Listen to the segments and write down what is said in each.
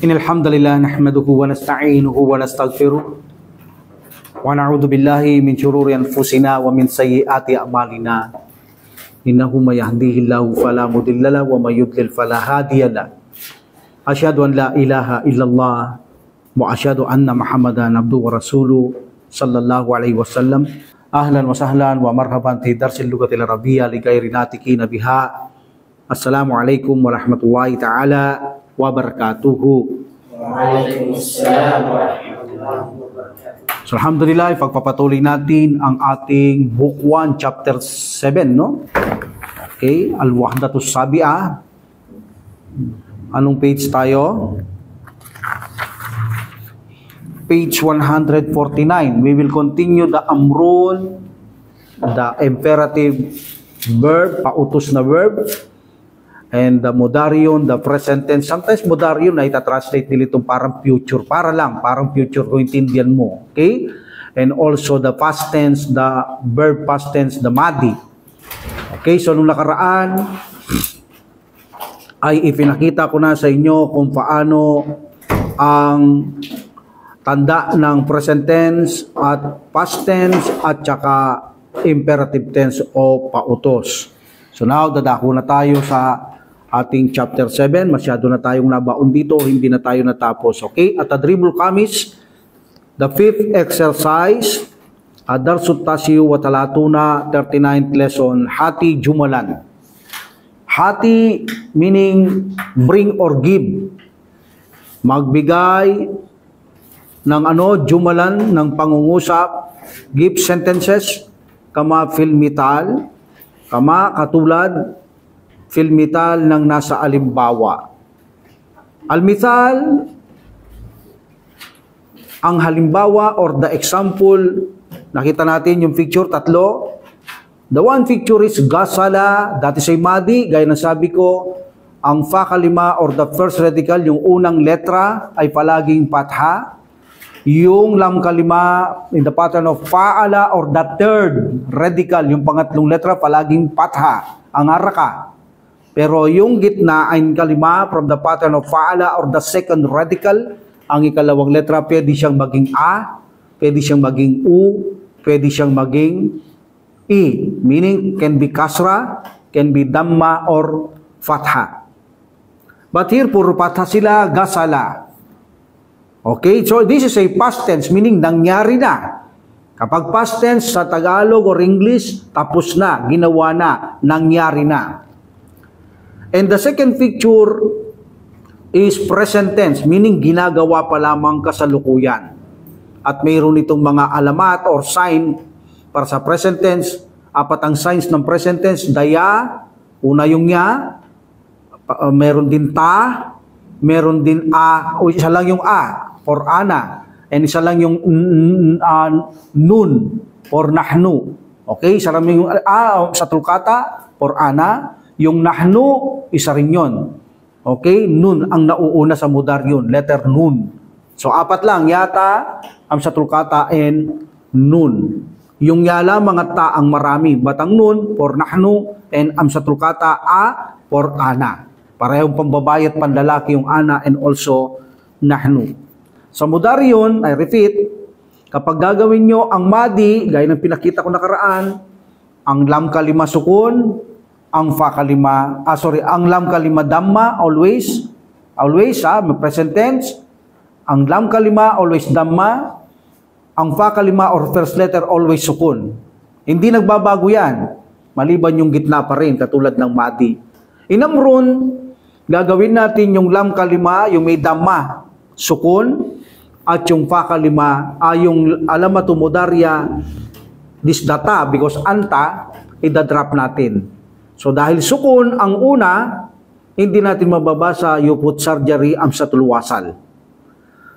Innal hamdalillah nahmaduhu wa nasta'inuhu wa nastaghfiruh wa na'udzu billahi min shururi anfusina wa min sayyiati a'malina. Innahu may yahdihillahu fala mudilla lahu wa may yudlil fala hadiya lahu. Asyhadu an la ilaha illallah wa asyhadu anna Muhammadan abduhu wa rasuluh sallallahu alaihi wasallam. Ahlan wa sahlan wa marhaban fi darsil lugatil arabiyyah li ghairi natiqina biha. Assalamualaikum warahmatullahi taala wabarakatuh. Waalaikumsalam warahmatullahi wabarakatuh. So, alhamdulillah, pagpapatuloy natin ang ating Book 1, Chapter 7, no? Okay, Al-Wahdatus Sabi'ah. Anong page tayo? Page 149. We will continue the amrun, the imperative verb, pautos na verb, and the modarion, the present tense. Sometimes modarion na itatranslate nila itong parang future. Parang future kung intindihan mo. Okay? And also the past tense, the verb past tense, the madi. Okay? So, nung nakaraan, ay ipinakita ko na sa inyo kung paano ang tanda ng present tense at past tense at saka imperative tense o pautos. So now, dadako na tayo sa ating chapter 7. Masyado na tayong nabaon dito, hindi na tayo natapos. Okay? At the dribble comes, the fifth exercise, Darsut Tasiyu wa Talatuna, 39th lesson, Hati Jumalan. Hati meaning bring or give. Magbigay ng jumalan, ng pangungusap, give sentences, kama filmital, kama katulad, filmital ng nasa alimbawa. Almithal, ang halimbawa or the example, nakita natin yung picture, tatlo. The one picture is gasala, that is a madi, gaya ng sabi ko, ang fa kalima or the first radical, yung unang letra ay palaging patha. Yung lam kalima in the pattern of fa'ala or the third radical, yung pangatlong letra palaging patha, ang araka. Pero yung gitna ay kalima from the pattern of fa'ala or the second radical, ang ikalawang letra pwede siyang maging a, pwede siyang maging u, pwede siyang maging i, meaning can be kasra, can be damma or fatha. But here puro patha sila, gasala. Okay, so this is a past tense, meaning nangyari na. Kapag past tense sa Tagalog or English, tapos na, ginawa na, nangyari na. And the second picture is present tense, meaning ginagawa pa lamang kasalukuyan. At mayroon itong mga alamat or sign para sa present tense. Apat ang signs ng present tense, daya, una yung nya, meron din ta, meron din a, o isa lang yung a, or ana, and isa lang yung nun, or nahnu. Okay, isa lang yung sa tulkata, or ana, yung nahnu, isa rin yun. Okay, nun ang nauuna sa modaryon, letter nun. So, apat lang, yata, ang sa tulkata, and nun. Yung yala, mga ta ang marami, batang nun, or nahnu, and ang sa tulkata, a, or ana. Parehong pambabae at panlalaki yung ana, and also nahnu. Sa modaryon, I repeat, kapag gagawin nyo ang madi, gaya ng pinakita ko nakaraan, ang lam kalima sukun, ang fa kalima, ang lam kalima damma, always, present tense, ang lam kalima, always damma, ang fa kalima or first letter, always sukun. Hindi nagbabago yan, maliban yung gitna pa rin, katulad ng madi. Inamrun, gagawin natin yung lam kalima, yung may damma, sukun, at yung fa kalima, yung alamatu mudarya, this data, because anta, idadrop natin. So dahil sukun ang una, hindi natin mababasa yuput surgery amsatul wasal.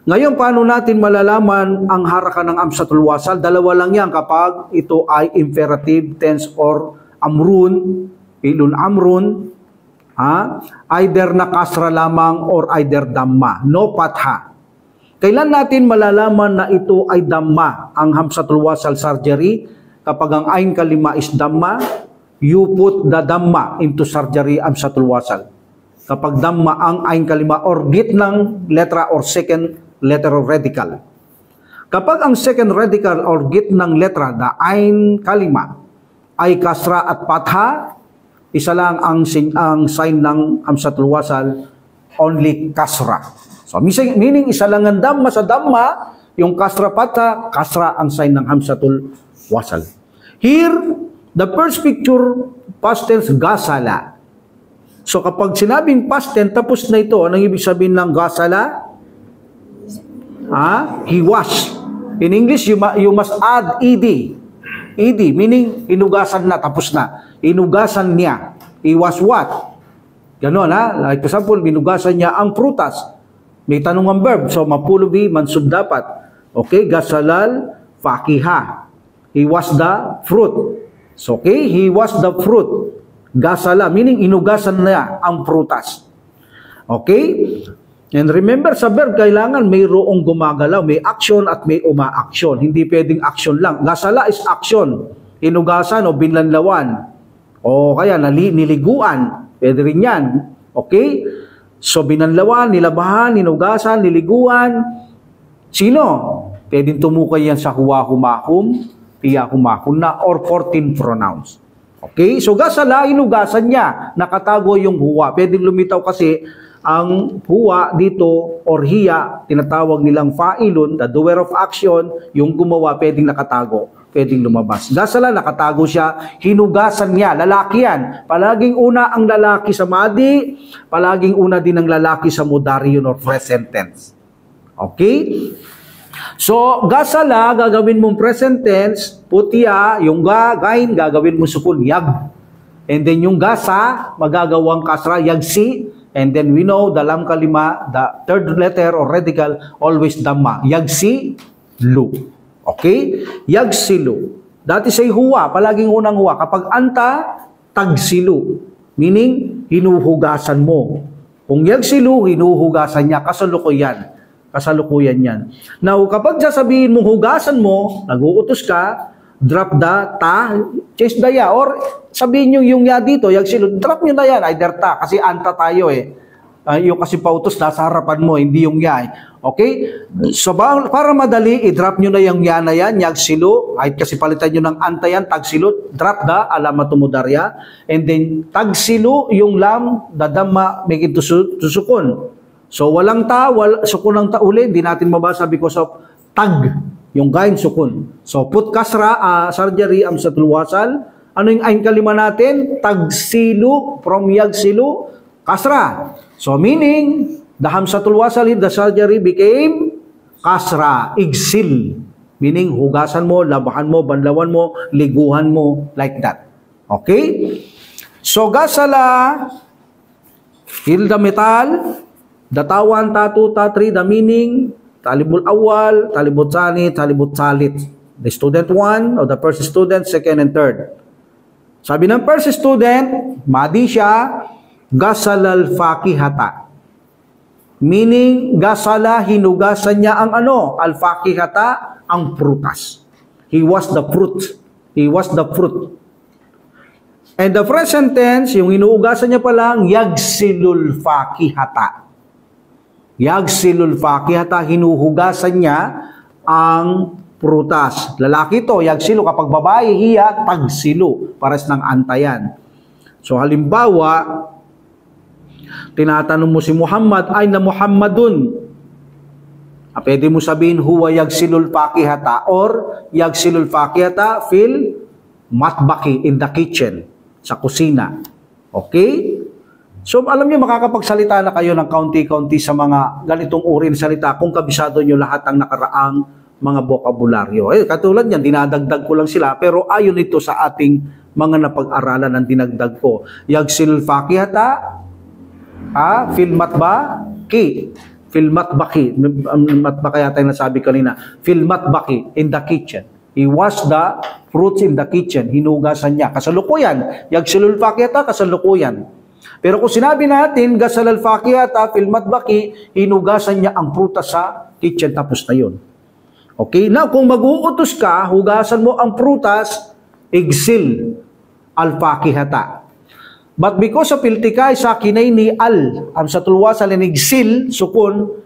Ngayon, paano natin malalaman ang haraka ng amsatul wasal? Dalawa lang yan kapag ito ay imperative tense or amrun, ilun amrun, either na kasra lamang or either damma, no patha. Kailan natin malalaman na ito ay damma, ang hamsatul wasal surgery? Kapag ang ain kalima is damma, you put the damma into surgery hamsatul wasal. kapag damma ang ain kalima or gitnang letra or second letter of radical. Kapag ang second radical or gitnang letra na ain kalima ay kasra at patha, isa lang ang sign ng hamzatul wasal, only kasra. So meaning isa lang ang damma sa damma, yung kasra patha, kasra ang sign ng hamzatul wasal. Here, the first picture, past tense, gasala. So kapag sinabing past tense, tapos na ito, anong ibig sabihin ng gasala? He was. In English, you must add ed. Ed, meaning hinugasan na, tapos na. Hinugasan niya. He was what? Ganon Like for example, hinugasan niya ang prutas. May tanong ang verb. So mapulubi, mansub dapat. Okay, gasalal, fakiha. He was the fruit. So okay, he was the fruit. Gasala, meaning inugasan niya ang prutas. Okay? And remember, sa verb, kailangan mayroong gumagalaw. May action at may uma-action. Hindi pwedeng action lang. Gasala is action. Inugasan o binlanlawan. O kaya niliguan. Pwede rin yan. Okay? So binanlawan, nilabahan, inugasan, niliguan. Sino? Pwedeng tumukay yan sa huwa humahum, tiya humahum na, or 14 pronouns. Okay? So gasala, inugasan niya. Nakatago yung huwa. Pwedeng lumitaw kasi ang huwa dito or hiya, tinatawag nilang fa'ilun, the doer of action, yung gumawa, pwedeng nakatago. Pwedeng lumabas. Gasala, nakatago siya. Hinugasan niya. Lalaki yan. Palaging una ang lalaki sa madi, palaging una din ang lalaki sa mudari yun or present tense. Okay? So, gasala, gagawin mong present tense, putya, yung gain, gagawin mo sukun, yag. And then yung gasa, magagawang kasra, yagsi. And then we know, the lam kalima, the third letter or radical, always damma. Yagsi, lu. Okay? Yagsi, lu. That is a huwa, palaging unang huwa. Kapag anta, tagsilu. Meaning, hinuhugasan mo. Kung yagsilu, hinuhugasan niya, kasalukuyan. Kasalukuyan yan. Now, kapag sasabihin mong hugasan mo, nag-uutos ka, drop the ta, change the ya, or sabihin nyo yung ya dito, yagsilu, drop nyo na yan, either ta, kasi anta tayo yung kasi pautos, nasa harapan mo, hindi yung ya. Okay? So, para madali, i-drop nyo na yung ya na yan, yagsilu, ay kasi palitan nyo ng anta yan, tagsilu, drop the, alamatumodarya, and then tagsilu, yung lam, dadama, make it tusukon. So, walang ta, sukun ang ta uli, hindi natin mabasa because of tag, yung gain sukun. So, put kasra, surgery, hamzatul wasal. Ano yung ain kalima natin? Tagsilu, from yagsilu, kasra. So, meaning, the hamzatul wasal in the surgery became kasra, igsil. Meaning, hugasan mo, labahan mo, banlawan mo, liguhan mo, like that. Okay? So, gasala, heal the metal, datawan, tatu, tatri, the meaning, talibul awal, talibut sani, talibut salit. The student 1 or the first student, second and third. Sabi ng first student, madi siya, gasalal fakihata. Meaning, gasala, hinugasan niya ang ano? Al-fakihata, ang prutas. He was the fruit. He was the fruit. And the present tense, yung hinugasan niya palang, yagsilul fakihata. Yagsilul fakihata, hinuhugasan niya ang prutas. Lalaki to, yagsilu. Kapag babae, hiya, tagsilu. Pares ng antayan. So halimbawa, tinatanong mo si Muhammad, ay na Muhammadun. Pwede mo sabihin, huwa yagsilul fakihata or yagsilul fakihata fil matbaki, in the kitchen, sa kusina. Okay? So, alam niyo, makakapagsalita na kayo ng kaunti-kaunti sa mga ganitong uri ng salita kung kabisado niyo lahat ang nakaraang mga bokabularyo. Katulad niyan, dinadagdag ko lang sila, pero ayon ito sa ating mga napag-aralan ng dinagdag ko. Yagsil fakihata, fil matbaki, fil matbaki, matbaki yata yung nasabi kanina, fil matbaki, in the kitchen. He was the fruits in the kitchen, hinugasan niya. Kasalukuyan, yagsilul fakihata, kasalukuyan. Pero kung sinabi natin, gasal al-fakihata fil matbaki, hinugasan niya ang prutas sa kitchen, tapos na yun. Okay? Now, kung mag-uutos ka, hugasan mo ang prutas, igsil al-fakihata. But because of iltikay sakinay ni al, hamsatul wasal and igsil, sukun,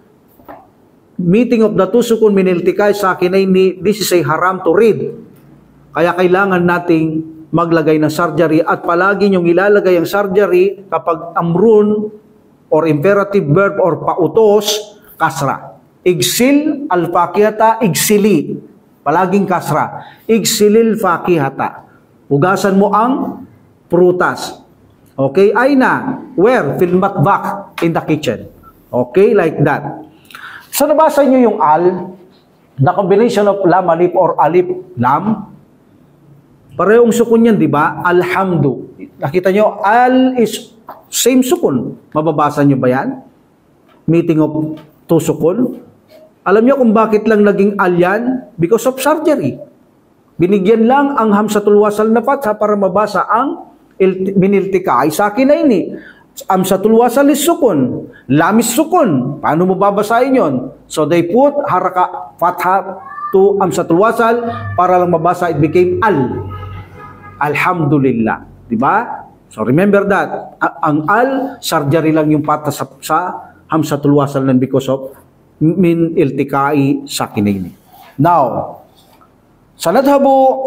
meeting of the two sukun miniltikay sakinay ni, this is a haram to read. Kaya kailangan nating maglagay ng surgery at palagi yung ilalagay ang surgery kapag amrun or imperative verb or pautos, kasra. Igsil al-fakihata, igsili. Palaging kasra. Igsilil fakihata. Hugasan mo ang prutas. Okay, aina, where? Fil matbak, in the kitchen. Okay, like that. So nabasa nyo yung al, the combination of lam, alif, or alif, lam. Parehong sukun yan, di ba? Alhamdu. Nakita nyo, al is same sukun. Mababasa nyo ba yan? Meeting of two sukun. Alam nyo kung bakit lang naging al yan? Because of surgery. Binigyan lang ang hamsatul wasal na fatha para mabasa ang miniltikay sa kinaini. Hamsatul wasal is sukun. Lam is sukun. Paano mo babasahin yon? So they put haraka fatha to hamsatul wasal para lang mabasa, it became al. Alhamdulillah. Diba? So remember that. Ang al, surgery lang yung fatha sa hamsatul wasal nan because of min iltikai sa kinaini. Now, sanadhabu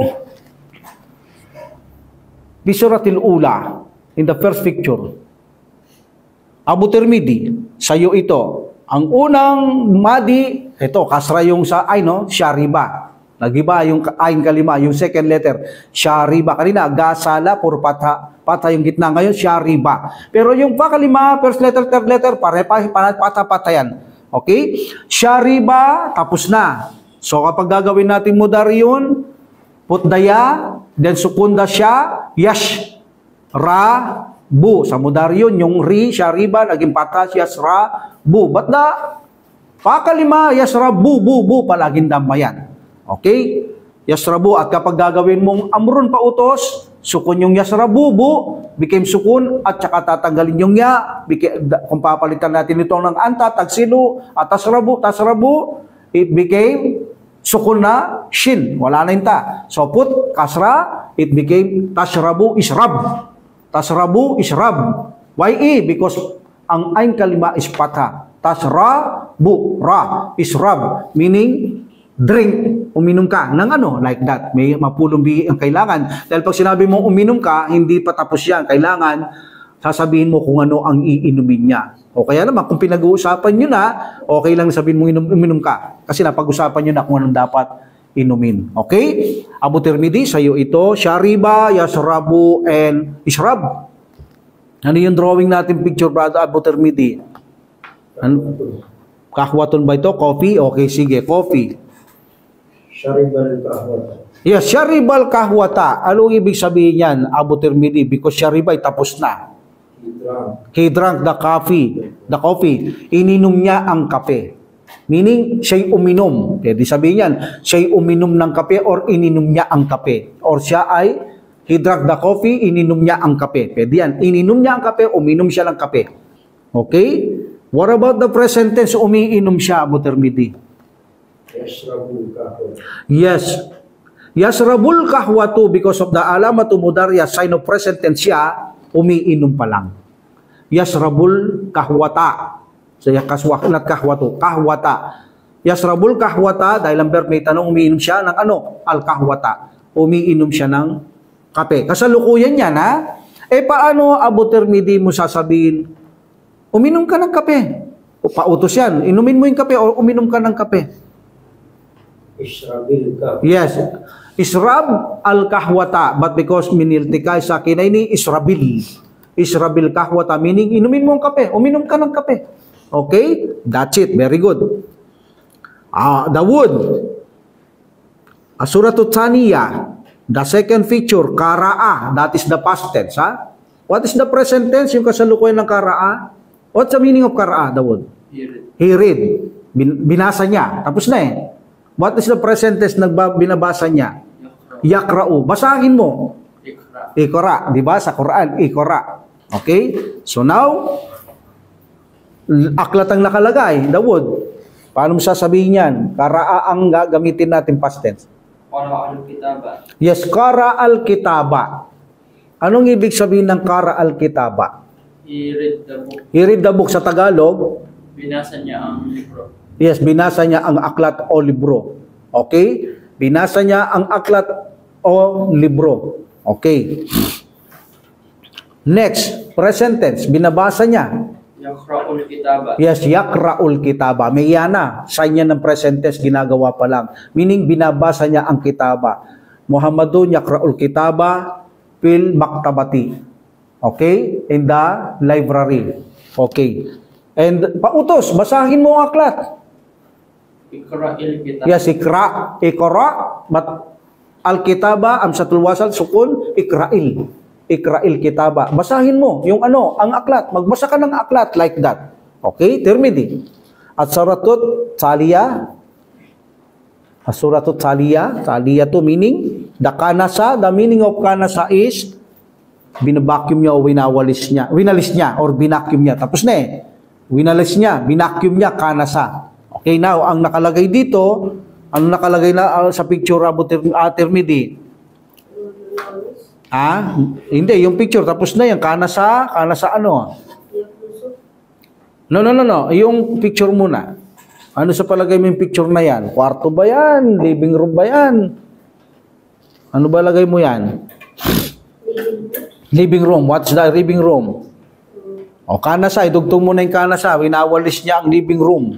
bisuratil ula, in the first picture. Abu Tirmidhi, sayo ito. Ang unang madi, ito, kasra yung sa ay, no? Shariba. Nagiba yung ayn kalima, yung second letter, Shariba. Kanina, gasala, puro patha. Patha yung gitna ngayon, Shariba. Pero yung pakalima, first letter, third letter, patha yan. Okay? Shariba, tapos na. So kapag gagawin natin mudari yun, putdaya, then sukunda siya, yash, ra, bu. Sa mudari yun, yung ri, shariba, naging patas, yas, ra, bu. Ba't na? Pakalima, yas, ra, bu, palaging damayan. Okay? Yas, ra, bu. At kapag gagawin mong amrun pa utos, sukun yung yas, ra, bu, became sukun, at saka tatanggalin yung ya, kung papalitan natin ito ng anta, tagsilu, at tasrabu, it became sukun na shin, wala na yung ta. So put kasra, it became tashrabu israb. Tashrabu israb. Why e? Because ang ayn kalima is patha. Tashrabu ra israb, meaning drink, uminom ka ng ano, like that. May mapulong bihi ang kailangan. Dahil pag sinabi mo uminom ka, hindi pa tapos yan. Kailangan sasabihin mo kung ano ang iinumin niya. O kaya naman, kung pinag-uusapan nyo na, okay lang sabihin mo uminom ka. Kasi napag-usapan nyo na kung anong dapat inumin. Okay? Abu Tirmidhi, sa'yo ito, Shariba, Yasrabu, and Ishrab. Ano yung drawing natin picture, brother Abu Tirmidhi? Ano? Kahwaton ba ito? Coffee? Okay, sige, coffee. Sharibal kahwata. Yes, Sharibal kahwata. Anong ibig sabihin yan, Abu Tirmidhi? Because Shariba ay tapos na. He drank the coffee. Ininom niya ang kape. Meaning, siya'y uminom. Pwede sabihin yan, siya'y uminom ng kape or ininom niya ang kape. Or siya ay, he drank the coffee, ininom niya ang kape. Pwede yan, ininom niya ang kape, uminom siya ng kape. Okay? What about the present tense? Umiinom siya, Abu Tirmidhi. Yashrabul kahwata. Yes. Yasrabul kahwatu, because of the alamatu mudarya, sign of present tense siya, umiinom pa lang. Yasrabul kahwata. Saya kaswakat kahwatu. Kahwata. Yasrabul kahwata, dahil ang verb may tanong, umiinom siya ng ano? Al-kahwata. Umiinom siya ng kape. Kasalukuyan yan, ha? Paano, Abu Tirmidhi, mo sasabihin, uminom ka ng kape? O pautos yan. Inumin mo yung kape o uminom ka ng kape? Ishrabil kahwata. Yes. Israb al-kahwata. But because miniltikay sa kinaini, israbil. Israbil kahwata. Meaning, inumin mo ang kape. Uminom ka ng kape. Okay? That's it. Very good. The wood. Suratut Thaniyah. The second feature, kara'a. That is the past tense. Ha? What is the present tense? Yung kasalukuyan ng kara'a. What's the meaning of kara'a, the wood? He read. Binasa niya. Tapos na eh. What is the present tense na binabasa niya? Yakra'u. Basahin mo. Ikra. Diba? Sa Quran, ikra. Okay? So now, aklat ang nakalagay, the wood. Paano mo sasabihin yan? Kara'a ang gamitin natin past tense. Qara al-kitaba. Yes, qara al-kitaba. Anong ibig sabihin ng qara al-kitaba? He read the book. He read the book sa Tagalog. Binasa niya ang libro. Yes, binasa niya ang aklat o libro. Okay? Binasa niya ang aklat o libro. Okay. Next, present tense. Binabasa niya. Yaqra'ul kitaba. Yes, yakra'ul kitaba. May yana. Sign niya ng present tense, ginagawa pa lang. Meaning, binabasa niya ang kitaba. Muhammadun yakra'ul kitaba fil maktabati. Okay? In the library. Okay. And pautos, basahin mo ang aklat. Iqra'il kitaba. Yes, ikra. Ikra. Al-kitaba, amsatul wasal, sukun, ikra'il. Ikra'il kitaba. Basahin mo yung ano, ang aklat. Magbasa ka ng aklat like that. Okay? Tirmidhi. At suratut Saliyah. Suratut Saliyah. Saliyah to meaning, the kanasa, the meaning of kanasa is, binabacuum niya o winawalis niya. Winalis niya or binacuum niya. Tapos na eh. Winalis niya, binacuum niya, kanasa. Okay, now, ang nakalagay dito, ano nakalagay na sa picture Abu Tirmidhi? Hindi, yung picture, tapos na yan, kanasa ano? No. Yung picture muna. Ano sa palagay mo yung picture na yan? Kwarto ba yan? Living room ba yan? Ano ba lagay mo yan? Living room. What's the living room? O, kanasa. Idugtong mo na yung kanasa. Winawalis niya ang living room.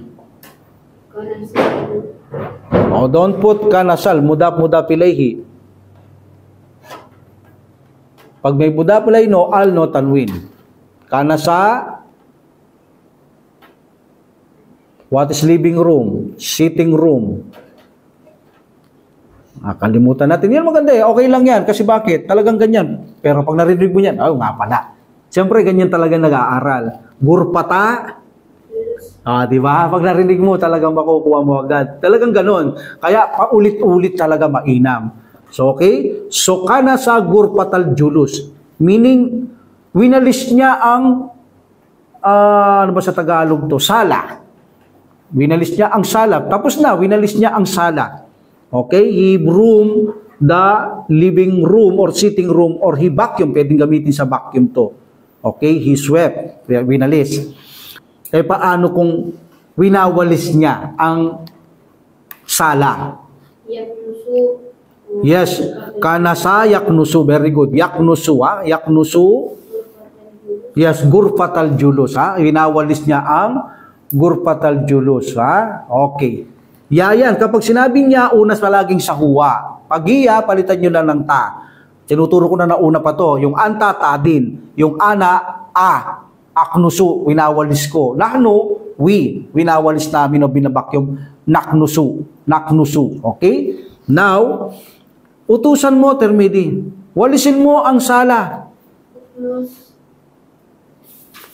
O, don't put kanasal. Mudap ilayhi. Pag may mudap ilayhi, no al, no tanwin. Kanasa. What is living room? Sitting room. Kalimutan natin. Yan maganda eh. Okay lang yan. Kasi bakit? Talagang ganyan. Pero pag narinig mo yan, nga pala. Siyempre, ganyan talaga nag-aaral. Gurpata. Di ba? Pag narinig mo, talagang makukuha mo agad. Talagang ganon. Kaya paulit-ulit talaga mainam. So, okay? So, kana sa gurpatal julus. Meaning, winalis niya ang, ano ba sa Tagalog to? Sala. Winalis niya ang sala. Tapos na, winalis niya ang sala. Okay? He broom the living room or sitting room or he vacuum. Pwedeng gamitin sa vacuum to. Okay? He swept. Winalis. Paano kung winawalis niya ang sala? Yes. Kanasa yaknusu. Very good. Yaknusu. Yaknusu. Yes. Gurfatal julus. Winawalis niya ang gurfatal julus. Okay. Yan. Kapag sinabing niya, unas palaging sa huwa. Pag iya, palitan nyo lang ng ta. Tinuturo ko na una pa to. Yung anta, ta din. Yung ana, aknusu, winawalis ko. Nahnu, winawalis namin o binabakyong naknusu. Okay? Now, utusan mo, Tirmidhi. Walisin mo ang sala.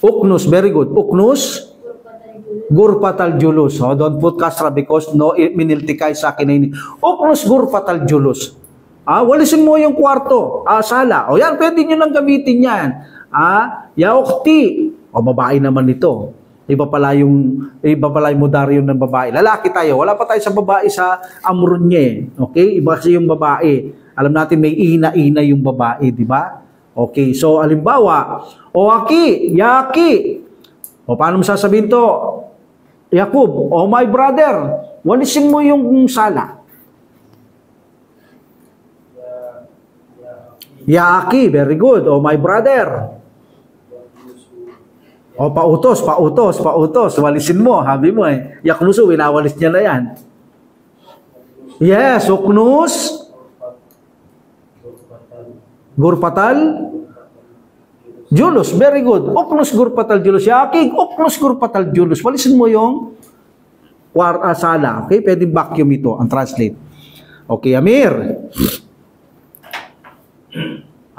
Uknus, very good. Uknus, gurpatal julus. Don't put kasra because no miniltikay sa akin na ini. Uknus, gurpatal julus. Walisin mo yung kwarto, sala. Yan, pwede nyo nang gamitin yan. Yaukti. Babae naman ito. Iba pala yung modaryo ng babae. Lalaki tayo. Wala pa tayo sa babae sa amrun niya eh. Okay? Iba kasi yung babae. Alam natin may ina-ina yung babae, di ba? Okay. So, halimbawa, yaki. Paano mo sasabihin to? Yakub, my brother, walisin mo yung sala. Yaki, very good. My brother. Pautos. Walisin mo. Habi mo eh. Yaknusu, winawalis niya na yan. Yes, uknus. Gurpatal. Julus, very good. Uknus gurpatal julus. Yaki, uknus gurpatal julus. Walisin mo yung sala. Okay, pwedeng vacuum ito. Ang translate. Okay, Amir.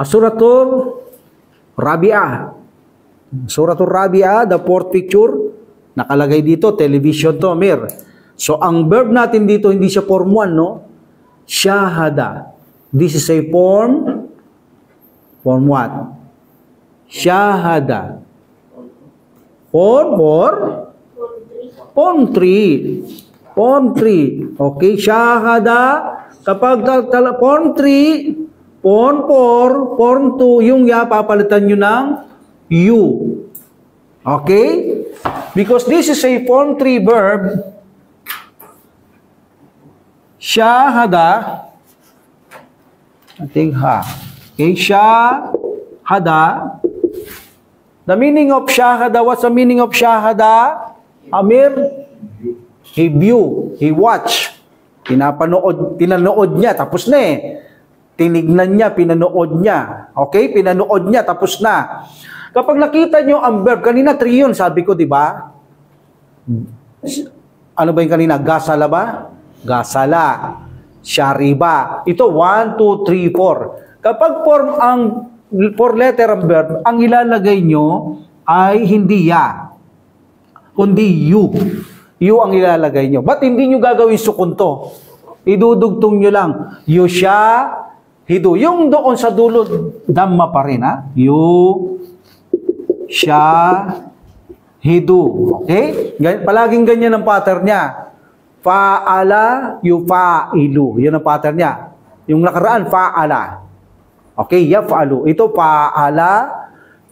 Suratul Rabi'ah. Suratul Rabi'ah, the fourth picture, nakalagay dito, television to, Amir. So, ang verb natin dito, hindi siya form 1, no? Shahada. This is a form what? Shahada. Form 3. Okay, shahada. Kapag form 3, Form 4, form 2, yung ya, papalitan nyo ng you. Okay? Because this is a form 3 verb, syahada, I think ha. Okay, syahada. The meaning of syahada, what's the meaning of syahada? Amir? He view, he watch. Tinanood niya, tapos na eh. Tinignan niya, pinanood niya. Okay? Pinanood niya, tapos na. Kapag nakita niyo ang verb, kanina 3 yun, sabi ko, di ba? Ano ba yung kanina? Gasala ba? Gasala. Shariba. Ito, 1, 2, 3, 4. Kapag form ang 4 letter ang verb, ang ilalagay nyo ay hindi ya, kundi you. You ang ilalagay nyo. Ba't hindi nyo gagawin sukunto? Idudugtong nyo lang. You siya, hidu. Yung doon sa dulo, damma pa rin, ha? You siya, hidu. Okay? Palaging ganyan ang pattern niya. Fa'ala, yufa'ilu. Yan ang pattern niya. Yung nakaraan, fa'ala. Okay, yaf'alu. Ito, fa'ala,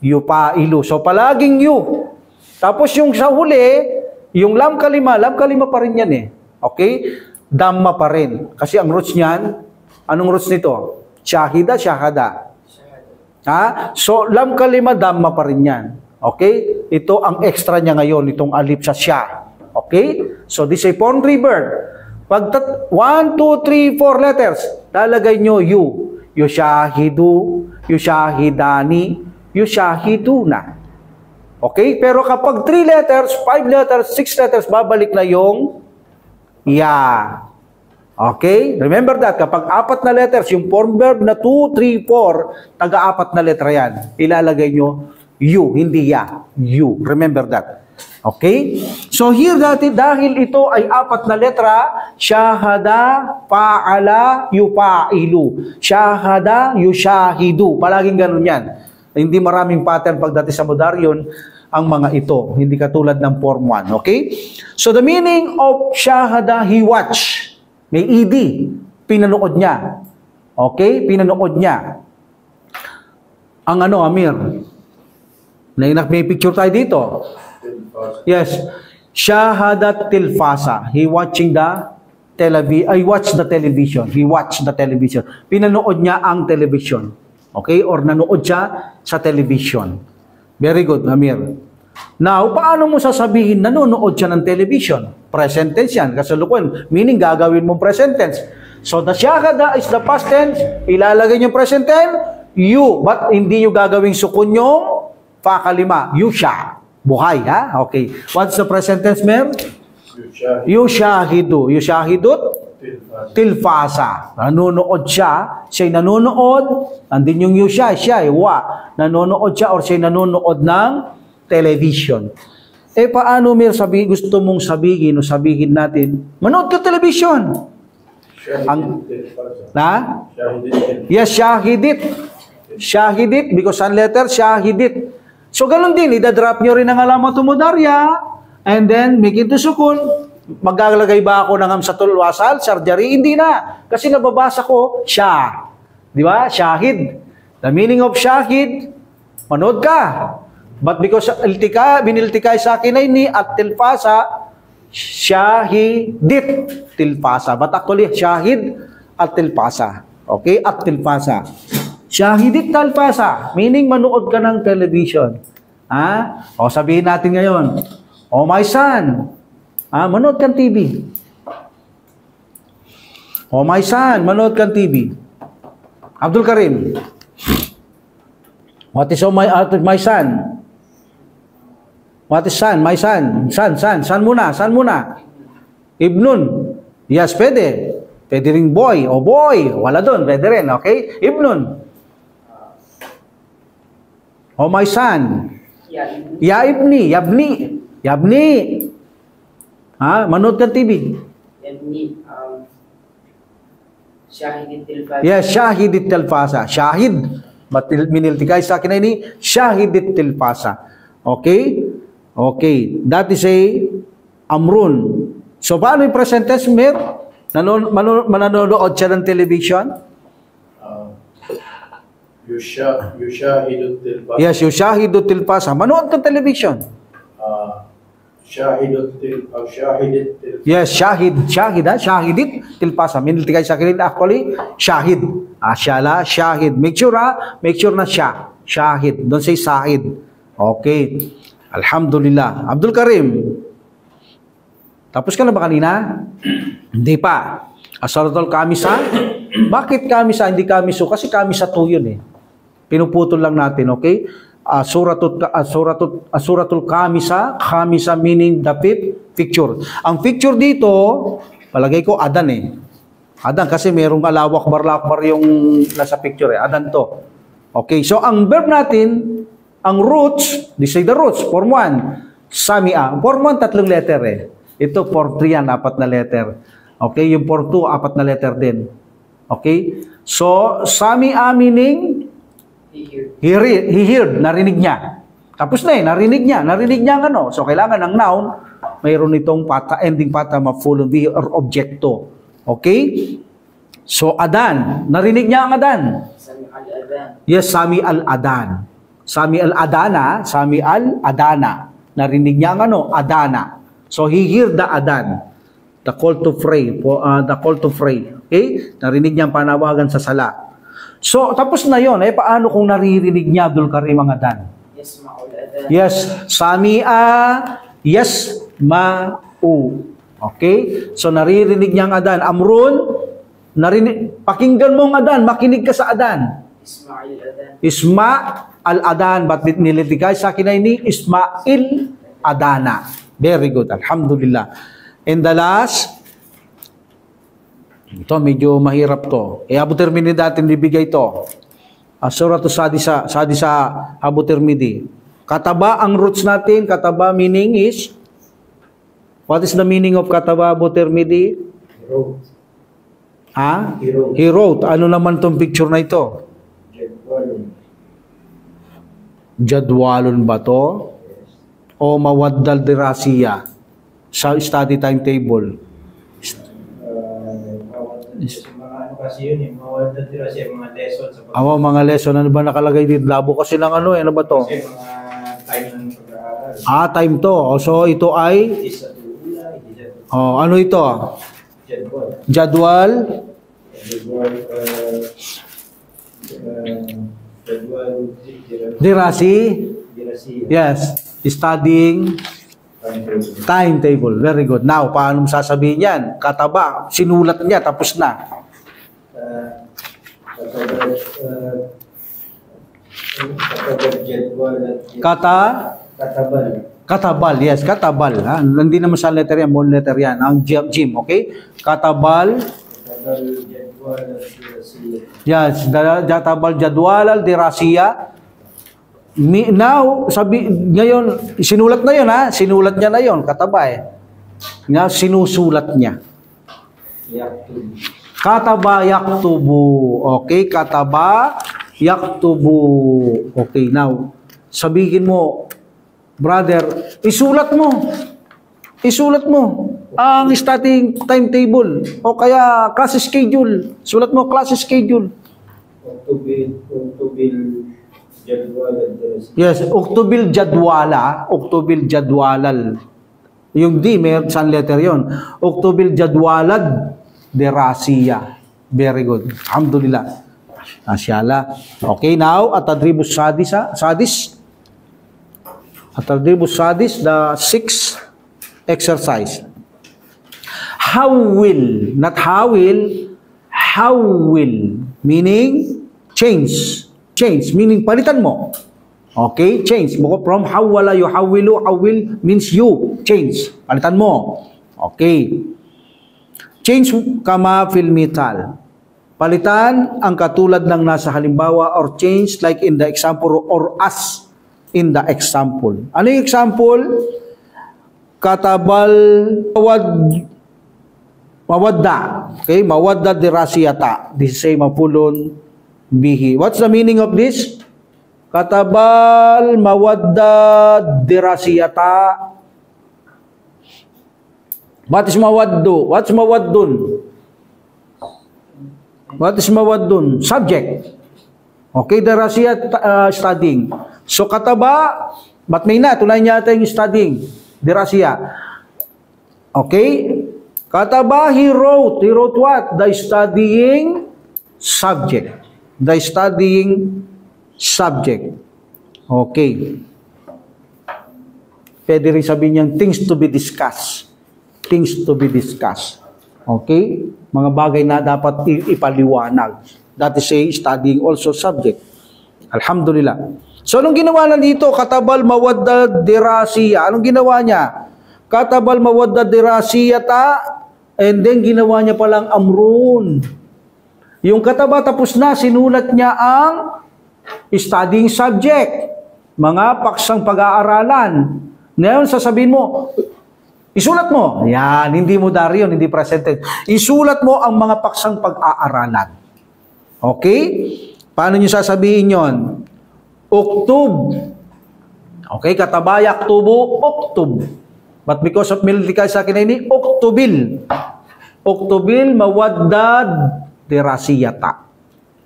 yufa'ilu. So, palaging you. Tapos yung sa huli, yung lam kalima pa rin yan eh. Okay? Damma pa rin. Kasi ang roots niyan, anong roots nito? Shahida, shahada. Ha? So, lam kalima, damma pa rin yan. Okay? Ito ang extra niya ngayon, itong alif sa siya. Okay? So, this is a form 3 verb. Pag 1, 2, 3, 4 letters, lalagay nyo you. Yushahidu, yushahidani, yushahiduna. Okay? Pero kapag 3 letters, 5 letters, 6 letters, babalik na yung ya. Okay? Remember that. Kapag 4 na letters, yung form verb na 2, 3, 4, taga-4 na letra yan. Ilalagay nyo you, hindi ya. You. Remember that. Okay? So here dahil ito ay 4 na letra, syahada, fa'ala, yufa'ilu. Syahada, yushahidu. Palaging ganun yan. Hindi maraming pattern pagdating sa modern ang mga ito. Hindi katulad ng form 1. Okay? So the meaning of syahada, he watch. May ed. Pinanood niya. Okay? Pinanood niya. Ang ano, Amir? May picture tayo dito. Yes. Shahadat tilfasa. He watching the I watch the television. He watched the television. Pinanood niya ang television. Okay? Or nanood siya sa television. Very good, Amir. Now, paano mo sasabihin nanonood siya ng television? Present tense yan. Kasalukuyan. Meaning, gagawin mong present tense. So, the shahada is the past tense. Ilalagay niyo present tense. You. But hindi niyo gagawing sukun yung fakalima. You siya. Buhay, ha? Okay. What's the present tense, Mer? Yushahidu. Yushahidut? Tilfasa. Nanonood siya. Siya'y nanonood. Andin yung yusha. Siya, wa. Nanonood siya or siya'y nanonood ng television. Eh, paano, Mer, gusto mong sabihin o sabihin natin, manood ka television. Na? Yes, shahidit. Shahidit. Because one letter, shahidit. So, ganun din, idadrop nyo rin ang alamat tumodarya, and then, make it to sukun. Maglalagay ba ako ng hamsatul wasal, surgery? Hindi na. Kasi nababasa ko, siya. Di ba? Shahid. The meaning of shahid, manood ka. But because biniltikay sa akin ay ni at tilfasa, shahidit tilfasa. But actually, shahid at tilfasa. Okay? At tilfasa. Shahidit talfasa, meaning manood ka ng television. Ha? O sabihin natin ngayon, oh my son, manood kang TV. Oh my son, manood kang TV. Abdul Karim, what is my son? What is son? My son. Son muna. Ibnun. Yes, pwede. Pwede ring boy. O boy. Wala doon. Pwede rin. Okay? Ibnun. Oh my son. Ya ibni. Yabni. Manood kang TV. Yabni. Shahidit tilfasa. Yes, shahidit tilfasa. Shahid. Miniltikay sa akin ini. Shahidit tilfasa. Okay? Okay. That is a amrun. So, paano yung present tense, Mer? Manonood siya ng television? Yushahidu tilpas. Yes, yushahidu tilpasa. Manood ng television. Shahidut tilpas. Yes, shahid ha, shahidit tilpasa. Miniltikay sa kilid actually, shahid. Shala, shahid. Make sure na siya. Shahid. Don't say sahid. Okay. Alhamdulillah. Abdul Karim. Tapos ka na ba kanina? Hindi pa. Asaratul kamisa? Bakit kamisa? Hindi kamiso. Kasi kamisa 2 yun eh. Pinuputol lang natin, okay? Suratul kamisa. Kamisa meaning the fifth picture. Ang picture dito, palagay ko Adan eh. Adan kasi merong alawak barlakbar yung nasa picture eh. Adan to. Okay, so ang verb natin, ang roots, this is the roots, form 1, Sami'a. Form 1, 3 letter eh. Ito, form 3 yan, 4 na letter. Okay, yung form 2, 4 na letter din. Okay, so Sami'a meaning, he heard, narinig niya. Tapos na eh, narinig niya ang ano. So, kailangan ng noun, mayroon itong ending pata, ma-full of or objecto. Okay? So, Adan. Narinig niya ang Adan. Sami al-Adan. Yes, Sami al-Adan. Sami al-Adana. Sami al-Adana. Narinig niya ang ano? Adana. So, he heard the Adan. The call to pray. The call to pray. Okay? Narinig niya ang panawagan sa sala. So, tapos na yon. Eh, paano kung naririnig niya, Abdul Karim, ang Adan? Yasma'ul Adan. Yes. Sami'a. Yes. Ma'u. Okay? So, naririnig niya ang Adan. Amrun. Pakinggan mo ang Adan. Makinig ka sa Adan. Isma'il Adan. Isma al-Adan. Ba't nililigay sa akin ay ni Ismail Adana. Very good. Alhamdulillah. And the last, ito medyo mahirap to. Abu Tirmidhi natin bibigay ito. Surah to Sadisa Abu Tirmidhi. Kataba ang roots natin. Kataba meaning is, what is the meaning of kataba, Abu Tirmidhi? He wrote. Ha? He wrote. He wrote. Ano naman tong picture na ito? Jadwalun ba to? O mawaddal dirasiya sa study timetable? Mga ano kasi yun, mga dirasiya, mga lesson sa Mga lesson. Ano ba nakalagay dito? Labo kasi ng ano eh. Ano ba to? Kasi mga time ng pag-aaral. Time to. So ito ay Isa to ula, isa to ano ito? jadwal. Jadwal dirasi. Dirasiya. Yes. Studying timetable. Very good. Now, paano mo sasabihin yan? Kataba. Sinulat niya. Tapos na. Katabal. Yes, katabal. Ha? Hindi naman sa letter yan. Bone letter yan. Ang Jim. Okay? Katabal. Yes. Katabal jadwal al-dirasiya. Now, ngayon, sinulat na yun ha. Sinulat niya na yun. Kataba eh. Nga, sinusulat niya. Kataba yaktubu. Okay, kataba yaktubu. Okay, now, sabihin mo, brother, isulat mo. Isulat mo ang starting timetable o kaya class schedule. Sulat mo class schedule. Yes, uktubil jadwala, uktubil jadwalal. Yung D, may saan letter yon? Uktubil jadwalad derasiya. Very good. Alhamdulillah. Asyala. Okay, now, atadribus sadis. Atadribus sadis, the 6th exercise. How will, not how will, meaning change. Change, meaning palitan mo. Okay, change. From hawala, yuhawilu, hawil means you. Change. Palitan mo. Okay. Change kama fil mithal. Palitan ang katulad ng nasa halimbawa or change like in the example or as in the example. Ano yung example? Katabal mawadda. Okay, mawadda dirasiyata. This is mapulon bihi. What's the meaning of this? Katabal mawadda dirasiyata. What is mawaddu? What's mawaddun? What is mawaddun? Subject. Okay, Dirasiya studying. So kataba, ba't may na? Tulad niya yung studying. Dirasiya. Okay? Kataba, he wrote. He wrote what? The studying subject. The studying subject. Okay. Pwede rin sabihin niyang things to be discussed. Things to be discussed. Okay? Mga bagay na dapat ipaliwanag. That is a studying also subject. Alhamdulillah. So, anong ginawa na dito? Katabal mawadda dirasiya. Anong ginawa niya? Katabal mawadda dirasiyata, and then ginawa niya palang amrun. Yung kataba tapos na, sinulat niya ang studying subject. Mga paksang pag-aaralan. Ngayon, sasabihin mo, isulat mo. Yan, hindi mo dari yun, hindi presented. Isulat mo ang mga paksang pag-aaralan. Okay? Paano nyo sasabihin yon? Uktub. Okay, katabayak tubo, uktub. But because of military sa akin ini, uktubil. Uktubil mawaddad dirasiyata.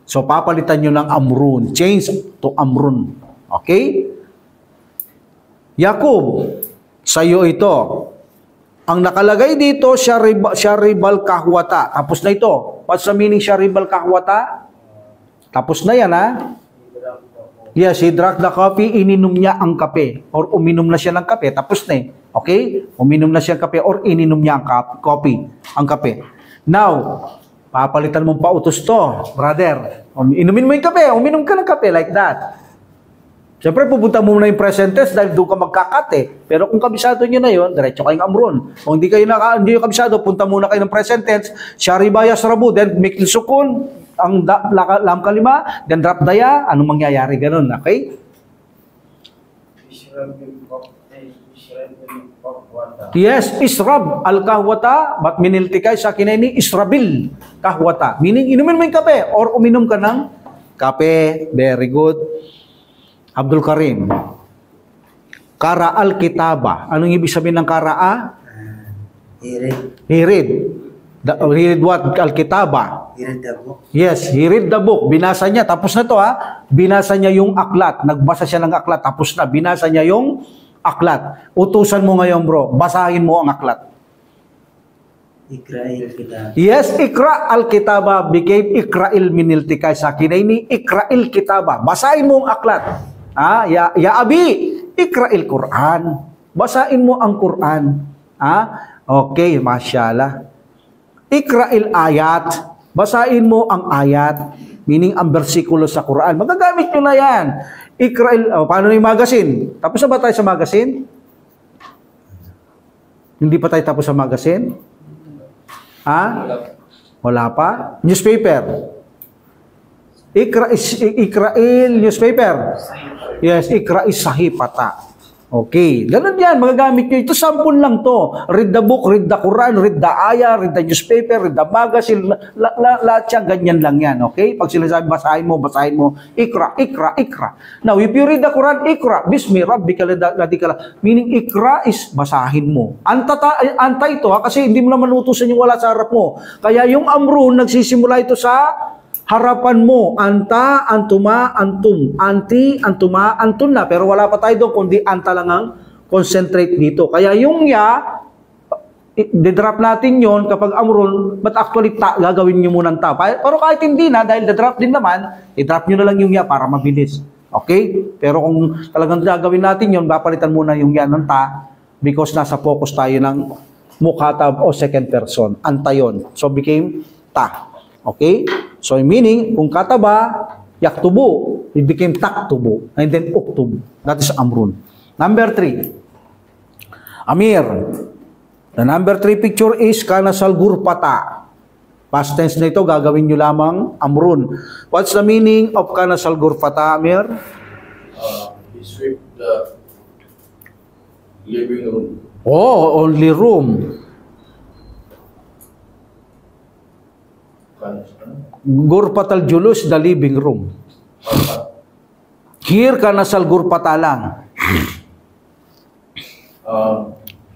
So, papalitan nyo ng amrun. Change to amrun. Okay? Yakub, sa'yo ito. Ang nakalagay dito, syaribal kahwata. Tapos na ito. What's the meaning syaribal kahwata? Tapos na yan, ha? Yes, he drank the coffee, ininom niya ang kape. Or uminom na siya ng kape, tapos na eh. Okay? Uminom na siya ng kape or ininom niya ang ang kape. Now, papalitan mong pautos to, brother. Inumin mo yung kape, uminom ka ng kape, like that. Siyempre, pupunta mo na yung present tense dahil doon ka magkakate. Pero kung kabisado nyo na yun, diretso kayong amrun. Kung hindi kayo kabisado, punta muna kayo ng present tense, syaribaya sarabu, then mikil sukun, ang lam kalima, then drop daya, anong mangyayari ganun, okay? Yes, israb al-kahwata, but miniltikay sa kineni, israbil kahwata. Meaning, inumin mo yung kape, or uminom ka ng kape. Very good. Abdul Karim. Kara al-kitaba. Anong ibig sabihin ng karaa? Hirid. Hirid what? Al-kitaba. Read the book. Yes, he read the book. Binasa niya. Tapos na to ha. Binasa niya yung aklat. Nagbasa siya ng aklat. Tapos na. Binasa niya yung aklat. Utusan mo ngayon bro. Basahin mo ang aklat. Ikra'il kitab. Yes, ikra al-kitaba became ikra'il miniltikay sa kinaini. Ikra'il kitaba. Basahin mo ang aklat. Ha? Ya abi, ikra'il Quran. Basahin mo ang Quran. Ha? Okay, masyaallah. Ikra'il ayat. Basahin mo ang ayat, meaning ang bersikulo sa Quran. Magagamit nyo na yan. Ikra'il, paano na yung magazine? Tapos na ba tayo sa magazine? Hindi pa tayo tapos sa magazine? Ha? Wala pa? Newspaper. Ikra'il newspaper. Yes, ikra'il sahifata. Okay, ganun yan, magagamit nyo. Ito sample lang to. Read the book, read the Quran, read the ayah, read the newspaper, read the magazine, lahat yan, ganyan lang yan. Okay? Pag sila sabi, basahin mo, ikra, ikra, ikra. Now, if you read the Quran, ikra, bismi, rabbika ladikala. Meaning, ikra is basahin mo. Anta ito ha, kasi hindi mo naman utusan yung wala sa harap mo. Kaya yung amrun, nagsisimula ito sa harapan mo, anta, antuma, antum, anti, antuma, antun na. Pero wala pa tayo doon, kundi anta lang ang concentrate dito. Kaya yung ya, didrop natin yon kapag amrun, but actually ta, gagawin nyo muna ta. Pero kahit hindi na, dahil didrop din naman, i-drop nyo na lang yung ya para mabilis. Okay? Pero kung talagang gagawin natin yon, papalitan muna yung ya ng ta because nasa focus tayo ng mukhatab o second person. Anta yun. So became ta. Okay? So, meaning, kung kataba, yaktubu, it became taktubu, and then uktub. That is amrun. Number 3. Amir. The number 3 picture is kanasal gurpata. Past tense na ito, gagawin nyo lamang amrun. What's the meaning of kanasal gurpata, Amir? He swept the living room. Oh, only room. Gurpatal julus, the living room. Here kanasal gurpata lang.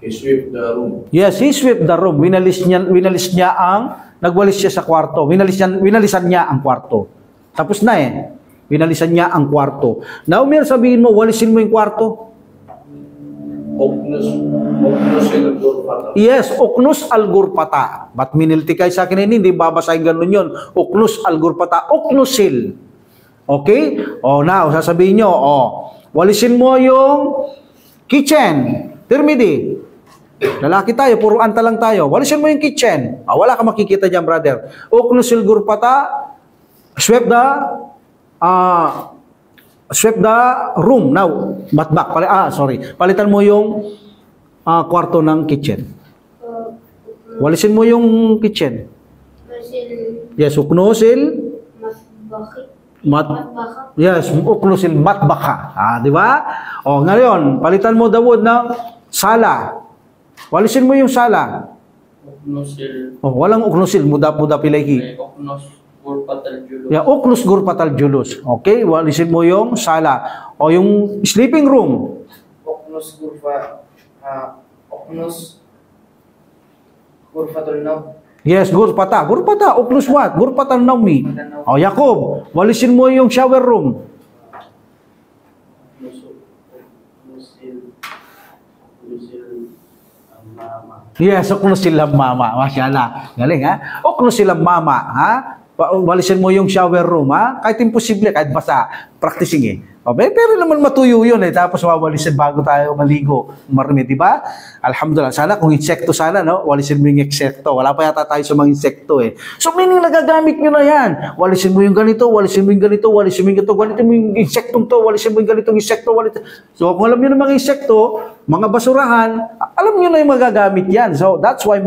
He swept the room. Yes, he swept the room. Winalis niya ang, nagwalis siya sa kwarto. Winalisan niya ang kwarto. Tapos na eh. Binalisan niya ang kwarto. Now, may sabihin mo, walisin mo yung kwarto. Uknus al-ghurfata. Yes, uknus al-ghurfata. Ba't minilti kayo sa akin hindi babasahin ganun yun. Uknus al-ghurfata, uknusil. Okay? Now, sasabihin nyo, walisin mo yung kitchen. Tirmidhi. Lalaki tayo, puro anta lang tayo. Walisin mo yung kitchen. Wala ka makikita dyan, brother. Uknusil ghurfata, sweep the room. Now, matbak. Palitan mo yung kwarto ng kitchen. Walisin mo yung kitchen. Yes, uknusil. Yes, uknusil matbaka. Di ba? Ngayon, palitan mo the wood ng sala. Walisin mo yung sala. Uknusil. Walang uknusil. Muda pilaki. Uknus gurpatal julus. Yeah, uknus gurpatal julus. Okay, walisin mo yung sala. O yung sleeping room. Uknus gurfatul naw. Yes, gurpata. Gurpata, uknus what? Gurpatal nawmi. Yakob, walisin mo yung shower room. Yes, uknusil mama. Masyaallah. Galing ha? Uknusil mama, ha? Walisin mo yung shower room, ha? Kahit imposible, kahit basa, practicing pero naman matuyo yun tapos wawalisin bago tayo maligo. Marami, di ba? Alhamdulillah. Sana kung insekto sana, no? Walisin mo yung insekto. Wala pa yata tayo sa mga insekto So, meaning nagagamit nyo na yan. Walisin mo yung ganito, walisin mo yung ganito, walisin mo yung ganito, walisin mo yung insektong to, walisin mo yung ganitong insekto, walisin. So, kung alam nyo ng mga insekto, mga basurahan, alam nyo na yung magagamit yan. So, that's why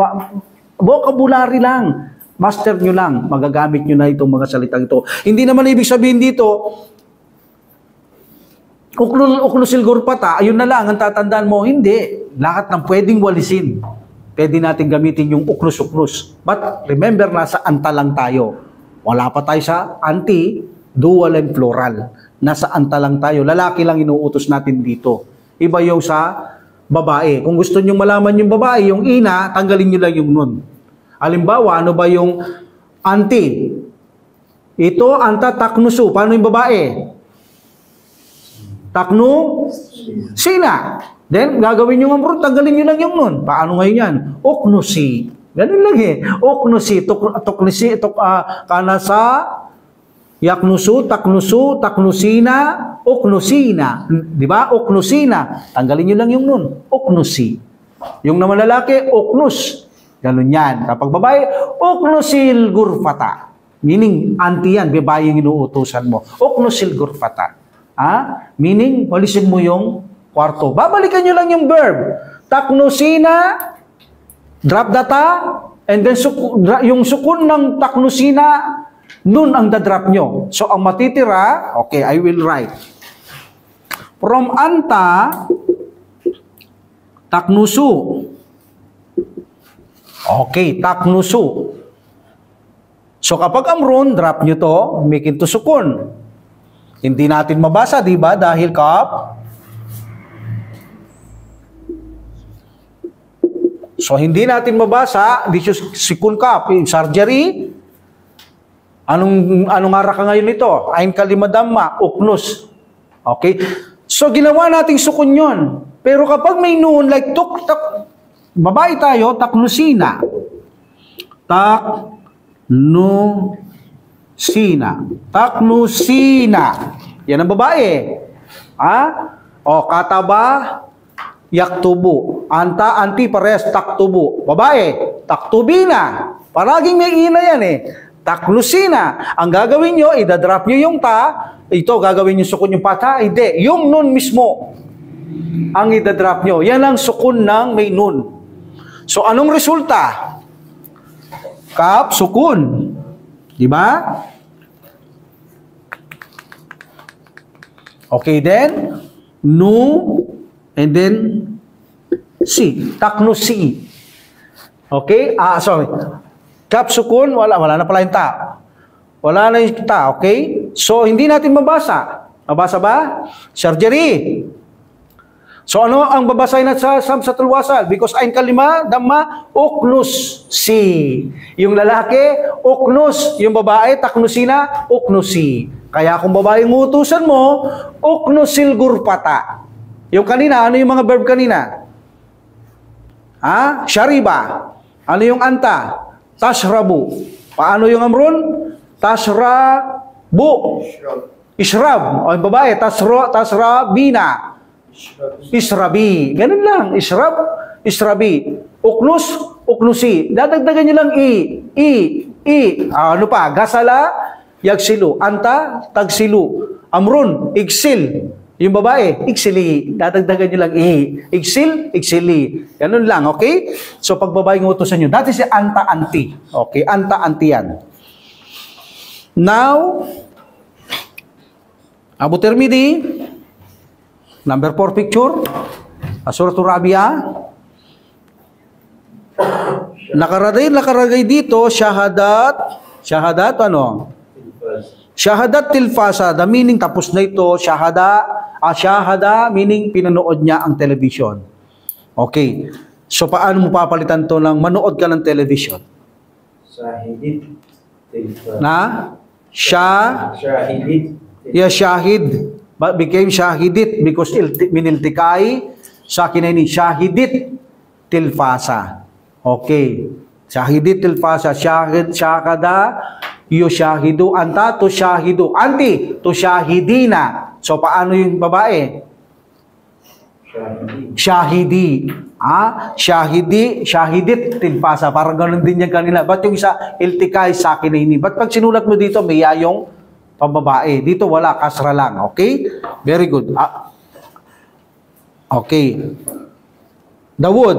vocabulary lang. Master nyo lang, magagamit nyo na itong mga salitang ito. Hindi naman ibig sabihin dito, uknusil ghurfata, ayun na lang ang tatandaan mo. Hindi. Lahat ng pwedeng walisin. Pwede natin gamitin yung uknus-uknus. But remember, nasa anta lang tayo. Wala pa tayo sa anti, dual and plural. Nasa anta lang tayo. Lalaki lang inuutos natin dito. Iba yung sa babae. Kung gusto nyo malaman yung babae, yung ina, tanggalin nyo lang yung nun. Halimbawa, ano ba yung anti? Ito, anta taknusu. Paano yung babae? Taknu sina. Then, gagawin nyo nga bro, tanggalin nyo lang yung nun. Paano ngayon yan? Uknusi. Ganun lang Uknusi. Tuknusi. Kanasa. Yaknusu. Taknusu. Taknusina. Uknusina. Di ba? Uknusina. Tanggalin nyo lang yung nun. Uknusi. Yung naman lalaki, uknus. Ganun yan. Kapag babae, uknusil ghurfata. Meaning, anti yan. Babae yung inuutusan mo. Uknusil ghurfata. Meaning, walisin mo yung kwarto. Babalikan nyo lang yung verb. Taknusina, drop data, and then yung sukun ng taknusina, nun ang dadrop nyo. So, ang matitira, okay, I will write. From anta, taknusu. Okay, taknusu. So, kapag amrun, drop nyo to, make into sukun. Hindi natin mabasa, di ba? Dahil So, hindi natin mabasa, di sikun kap, surgery. Anong ara ka ngayon nito? Ain kalimadamma, uknus. Okay? So, ginawa nating sukun yun. Pero kapag may noon, like babae tayo, taknusina. Taknusina. Yan ang babae. Kataba, yaktubu. Anta, anti, pares, taktubu. Babae, taktubina. Paraging may ina yan Taknusina. Ang gagawin nyo, idadrop nyo yung ta. Ito, gagawin nyo sukun yung pata. Hindi. Yung nun mismo ang idadrop nyo. Yan ang sukun ng may nun. So, anong resulta? Kap, sukun. Diba? Okay, then, nu, and then, si. Taknusi. Okay? Sorry. Kap, sukun, wala na pala yung ta. Wala na yung ta, okay? So, hindi natin mabasa. Mabasa ba? Surgery. So, ano ang babasahin natin sa Samsatul Wasal? Because ain kalima, damma, uknus, si. Yung lalaki, uknus. Yung babae, taknusina, uknusi. Kaya kung babae ang utusan mo, uknusil gurpata. Yung kanina, ano yung mga verb kanina? Ha? Shariba. Ano yung anta? Tashrabu. Paano yung amrun? Tashrabu. Ishrab. O yung babae, tasrabina. Israbi. Ganun lang. Ishrab, israbi. Uknus, uknusi. Dadagdagan nyo lang i. Ano pa? Gasala, yagsilu. Anta, tagsilu. Amrun, igsil. Yung babae, iksili. Dadagdagan nyo lang igsil, iksili. Ganun lang, okay? So pag babae ng utusan nyo, that is si anta-anti. Okay, anta-anti yan. Now, Abu Tirmidhi, number 4 picture, Suratul Rabia. Nakaragay dito, syahadat ano? Syahadat tilfasa, the meaning tapos na ito, syahada meaning pinanood niya ang television. Okay. So paano mo papalitan to ng manood ka ng television? Shahidit. Na? Shahidit. Yeah, shahid. But became shahidit because miniltikai sa kinaini shahidit tilfasa. Okay. Shahidit tilfasa, shahid, syahada, yushahidu, anta, tushahidu, anti, tushahidina. So, paano yung babae? Shahidi. Shahidit tilfasa. Parang ganun din yan kanila. Ba't yung isa, iltikay sa akin na hindi? Ba't pag sinulat mo dito, may yayong pambabae. Dito wala, kasra lang. Okay? Very good. Okay. Dawud.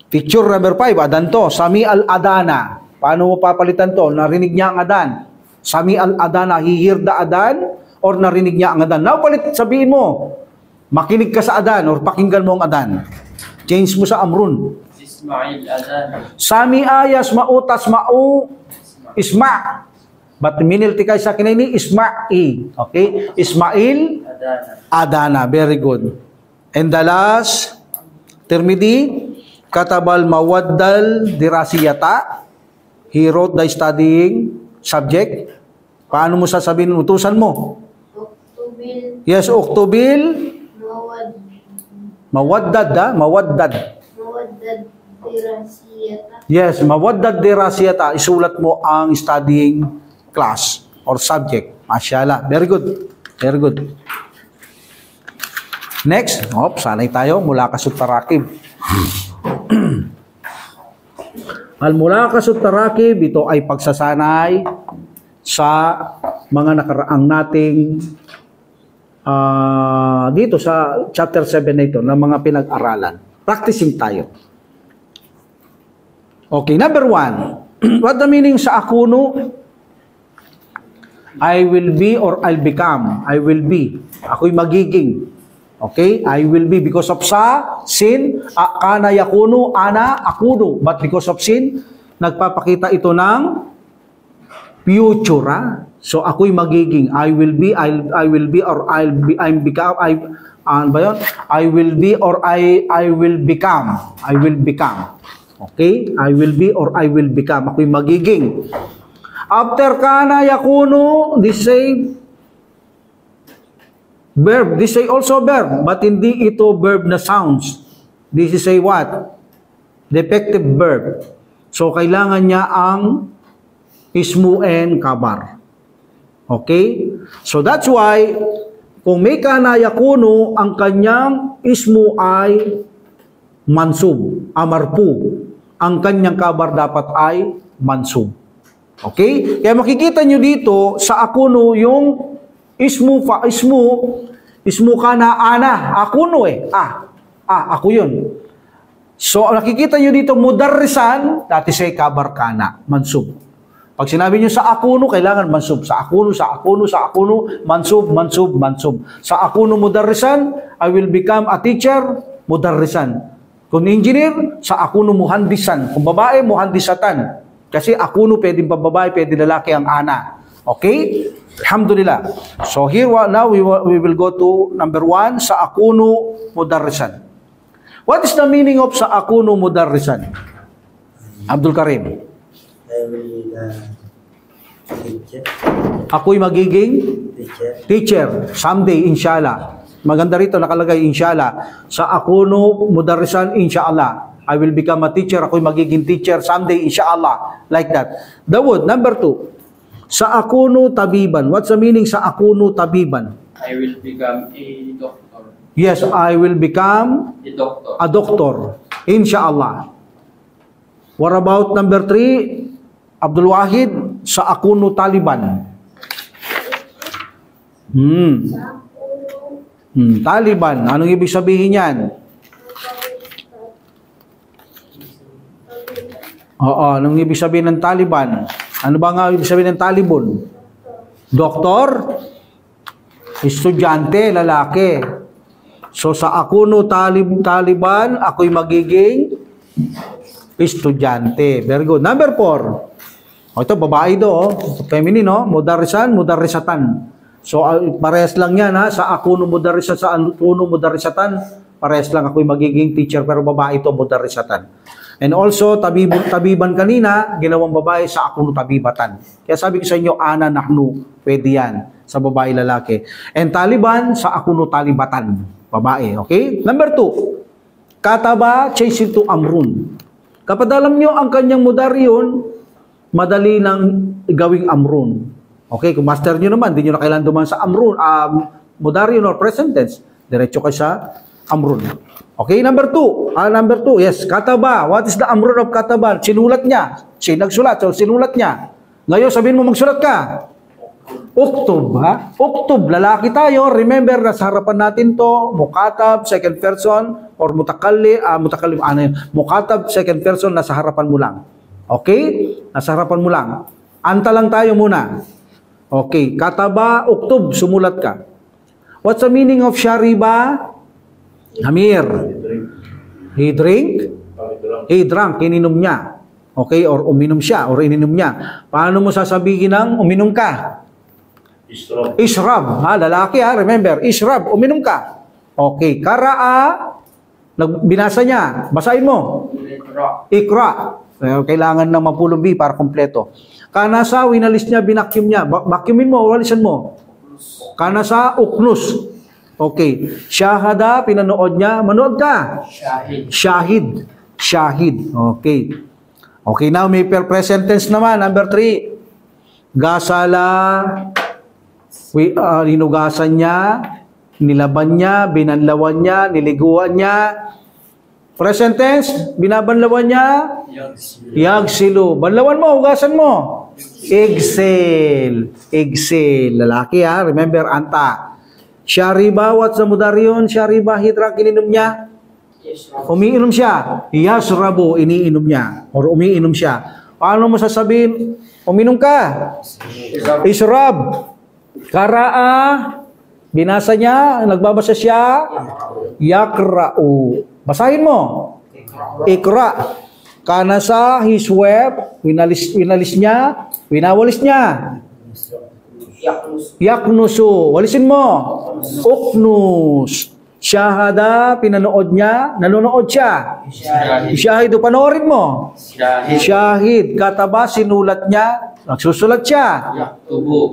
Picture number 5, adan to. Sami al-adana. Paano mo papalitan to? Narinig niya ang adan. Sami al-adana, he hear the adan or narinig niya ang adan. Now, sabihin mo, makinig ka sa adan or pakinggan mo ang adan. Change mo sa amrun. Ismail adan. Sami ayas mautas mau isma. But minilti kay sa kinini Ismail. Okay? Ismail adana. Very good. And the last, Tirmidhi, katabal mawaddal dirasiyata. He wrote the studying subject. Paano mo sasabihin utusan mo? Uktubil. Yes, uktubil. Mawaddad. Mawaddad dirasiyata. Yes, mawaddad dirasiyata. Isulat mo ang studying class or subject. Masyaallah. Very good. Very good. Next. Sanay tayo. Mulakasut tarakib. Al-mulakasut tarakib, ito ay pagsasanay sa mga nakaraang nating dito sa chapter 7 na ito, ng mga pinag-aralan. Practicing tayo. Okay, number 1. What the meaning sa akuno? I will be or I'll become. I will be. Ako'y magiging. Okay? I will be because of sin. Kana yakunu, ana akuno. But because of sin, nagpapakita ito ng future. So ako'y magiging. I will be or I'm become. Ano ba yun? I will be or I will become. I will become. Okay? I will be or I will become. Ako'y magiging. After kana yakunu, this is verb. This is also verb, but hindi ito verb na sounds. This is a what? Defective verb. So, kailangan niya ang ismu and kabar. Okay? So, that's why, kung may kana yakunu, ang kanyang ismu ay mansub, amarpu. Ang kanyang kabar dapat ay mansub. Okay? Kaya makikita nyo dito sa akuno yung ismu kana ana. Akuno ako yun. So, nakikita nyo dito mudarrisan, dati say kabar kana, mansub. Pag sinabi nyo sa akuno, kailangan mansub. Sa akuno, mansub. Sa akuno mudarrisan, I will become a teacher, mudarrisan. Kung engineer, sa akuno muhandisan. Kung babae, muhandisatan. Kasi akuno pwedeng babae, pwedeng lalaki ang ana. Okay? Alhamdulillah. So here now we will go to number 1 sa akuno mudarrisan. What is the meaning of sa akuno mudarrisan? Abdul Karim. Ako'y magiging teacher. Someday, inshallah. Maganda rito, nakalagay, inshallah. Sa akunu mudarrisan, inshallah. I will become a teacher. Ako'y magiging teacher someday, inshallah. Like that. Dawood, number 2. Sa akunu tabiban. What's the meaning sa akunu tabiban? I will become a doctor. Yes, I will become A doctor. a doctor. Inshallah. What about number 3? Abdul Wahid, sa akunu Taliban. Taliban. Anong ibig sabihin yan? Oo, anong ibig sabihin ng Taliban? Ano ba nga ibig sabihin ng Talibon? Doktor? Estudyante, lalaki. So sa akunu Taliban, ako'y magiging estudyante. Very good. Number 4. Ito, babae do. Feminine, no? Mudarrisan, mudarrisatan. So, parehas lang yan, ha? Sa akunu mudarrisan, sa akunu mudarrisatan, parehas lang ako'y magiging teacher, pero babae ito, mudarrisatan. And also, tabiban kanina, ginawang babae sa akunu tabibatan. Kaya sabi ko sa inyo, ana nahnu, pwede yan, sa babae lalaki. And Taliban, sa akunu talibatan, babae. Okay? Number 2, kataba chaysitu amrun. Kapag alam nyo ang kanyang mudaryon, madali nang gawing amrun. Okay, kung master nyo naman, di nyo na kailangan duman sa amrun, mudaryon or present tense. Diretso kayo sa amrun. Okay, number 2. Number 2, yes, kataba. What is the amrun of kataba? Sinulat niya. Siya nagsulat, so sinulat niya. Ngayon, sabihin mo magsulat ka. Uktub, ha? Uktub, lalaki tayo. Remember, nasa harapan natin to, mukatab, second person, or mutakallim, mukatab, second person, nasa harapan mo lang. Okay? Nasa harapan mo lang. Anta lang tayo muna. Okay, kataba, uktub, sumulat ka. What's the meaning of shariba? Hamir. He drink? He drank, ininom niya. Okay, or uminom siya, or ininom niya. Paano mo sasabihin ng uminom ka? Ishrab, ha, lalaki ha, remember, ishrab, uminom ka. Okay, karaa, binasa niya, basahin mo. Ikra. Kailangan ng mapulong B para kompleto. Kanasa, winalis niya, binakyum niya. Vacuumin mo, walisan mo. Kanasa, uknus. Okay. Shahada, pinanood niya. Manood ka. Shahid. Shahid. Okay. Okay, now may present tense naman. Number 3. Gasala, hinugasan niya, nilaban niya, binanlawan niya, niliguan niya. Present tense, binabanlawan niya, yagsilu. Banlawan mo, hugasan mo. Exhale. Exhale. Lalaki ha, remember, anta. Shariba, what's the mudaryon? Shariba, hidra, kininom niya. Umiinom siya. Yasrabu, iniinom niya. Or umiinom siya. Paano mo sasabihin? Uminom ka. Ishrab. Karaa, binasa niya, nagbabasa siya. Yakra'u. Basahin mo. Ikra. Kanasa, he swept, winalis niya, winawalis niya. Yaknusu. Walisin mo. Uknus. Shahada, pinanood niya, nanonood siya. Shahidu, panoorin mo. Shahid. Kataba, sinulat niya, nagsusulat siya.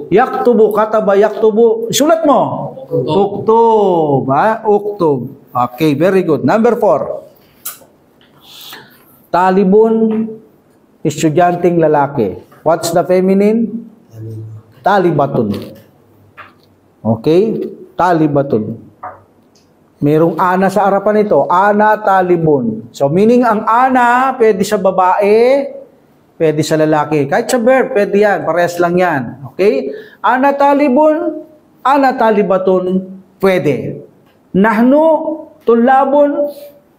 Yaktubu. Kataba, yaktubu. Sulat mo. Uktub. Uktub. Okay, very good. Number 4. Talibun, estudyanteng lalaki. What's the feminine? Talibatun. Okay? Talibatun. Merong ana sa harapan ito. Ana talibun. So, meaning ang ana, pwede sa babae, pwede sa lalaki. Kahit sa verb, pwede yan. Parehas lang yan. Okay? Ana talibun, ana talibatun, pwede. Nahnu tulabun,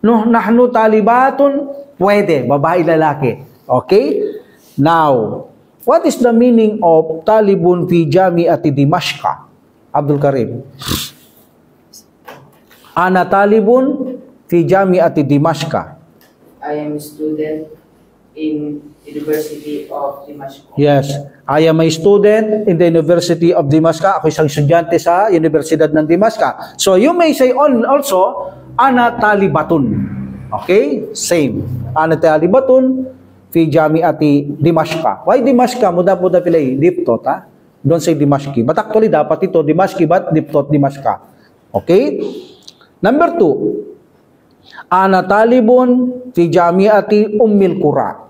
nahnu talibatun, pwede. Babae, lalaki. Okay? Now, what is the meaning of talibun fi jami'ati Dimashqa? Abdul Karim. Ana talibun fi jami'ati Dimashqa. I am a student in University of Damascus. Yes. I am a student in the University of Damascus. Ako isang estudyante sa Universidad ng Damascus. So you may say also, ana talibatun. Okay? Same. Ana talibatun fi jami'ati Dimashqa. Why Dimashqa? Muda-muda pilay, diptot, ha? Don't say Dimashqi. But actually, dapat ito, Dimashqi, but diptot Dimashqa. Okay? Number 2, ana talibun fi jami'ati Ummil Qura.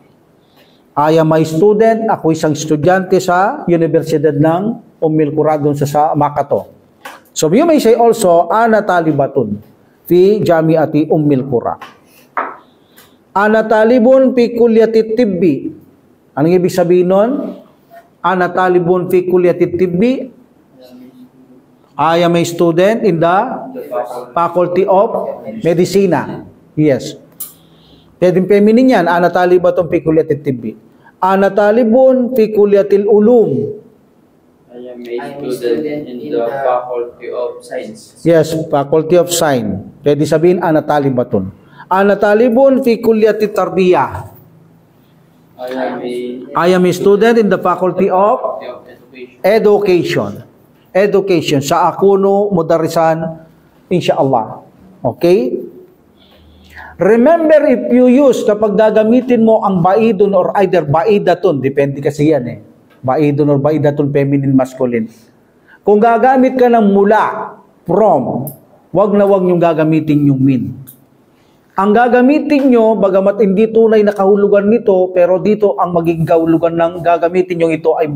I am a student, ako isang estudyante sa Universidad ng Ummil Qura doon sa Makato. So you may say also, ana talibatun fi jami'ati Ummil Qura. Ana talibun fi kulliyati tibbi. Anong ibig sabihin nun? Ana talibun fi kulliyati tibbi. I am a student in the Faculty of Medicina. Yes. Pwedeng feminine yan. Ana talibatun fi kulliyati tibbi. Ana talibun fi kulliyatil ulum. I am a student in the Faculty of Science. Yes, Faculty of Science. Pwede sabihin, ana talibatun. Ana talibun fi kulliyati tarbiyah. I am a student in the Faculty of Education. Education. Sa Akuno Mudarisan, insyaAllah. Okay? Remember, if you use, kapag gagamitin mo ang baidun or either baidatun, depende kasi yan eh. Baidun or baidatun, feminine, masculine. Kung gagamit ka ng mula, from, wag na wag niyong gagamitin yung min. Ang gagamitin nyo, bagamat hindi tunay na kahulugan nito, pero dito ang magiging kahulugan ng gagamitin nyo ito ay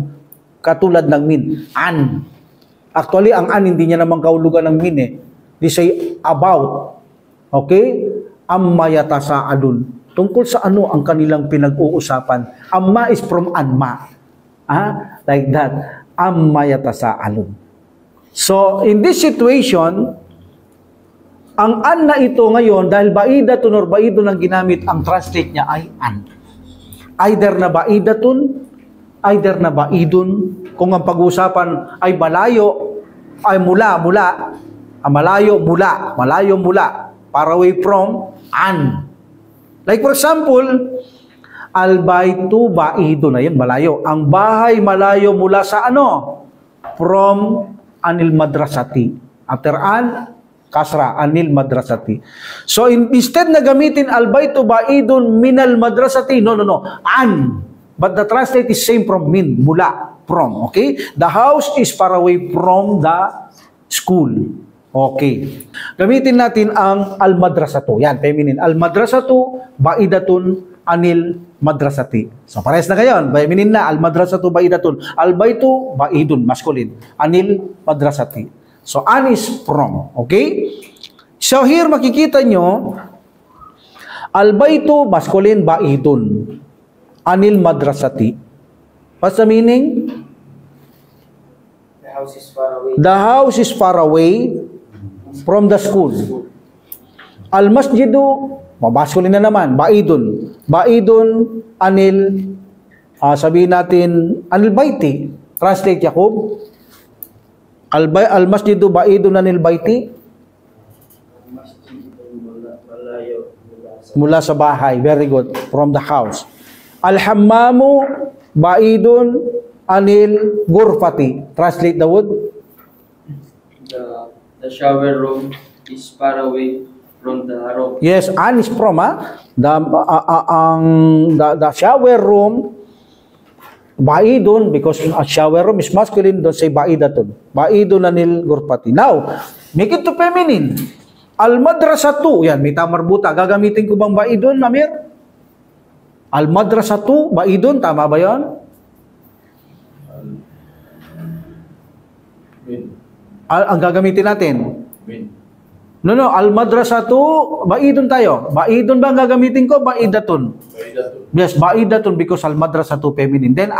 katulad ng min. An. Actually, ang an hindi niya naman kahulugan ng min eh. They say about. Okay? Amma yatasaalun. Tungkol sa ano ang kanilang pinag-uusapan. Amma is from anma. Like that. Amma yatasaalun. So, in this situation, ang an na ito ngayon, dahil baidatun or baidun ang ginamit, ang translate niya ay an. Either na baidatun, either na baidun. Kung ang pag-uusapan ay malayo, ay mula. Malayo, mula. Far away from, an. Like for example, al-baitu baidun. Ayun, malayo. Ang bahay malayo mula sa ano? From anil madrasati. After an, kasra, anil madrasati. So, instead na gamitin al-baitu baidun minal madrasati, no. An. But the translate is same from min, mula, from. Okay? The house is far away from the school. Okay. Gamitin natin ang al-madrasatu. Yan, feminine. Al-madrasatu, baidatun, anil madrasati. So, pares na ngayon. Feminine na, al-madrasatu, baidatun. Al-baitu, baidun, masculine. Anil madrasati. So, an is from. Okay? So, here makikita nyo, al-baitu, masculine, baidun. Anil madrasati. What's the meaning? The house is far away. The house is far away from the school. Al-masjidu, masculine na naman, baidun. Baidun, anil, sabihin natin, anil baiti. Translate, Jacob. Al-masjidu, baidun, anil baiti. Mula sa bahay. Very good. From the house. Al-hammamu, baidun, anil gurfati. Translate the word. The shower room is far away from the room. Yes, an is from, the shower room, baidun, because a shower room is masculine, don't say baidatun. Baidun anil gurfati. Now, make it to feminine. Al-madrasatu, yan, may tamarbuta. Gagamitin ko bang baidun, Amir? Al-madrasatu, baidun, tama ba yun? Ang gagamitin natin? No, al-madrasatu, baidun tayo. Baidun ba ang gagamitin ko? Baidatun. Yes, baidatun because al-madrasatu feminine. Then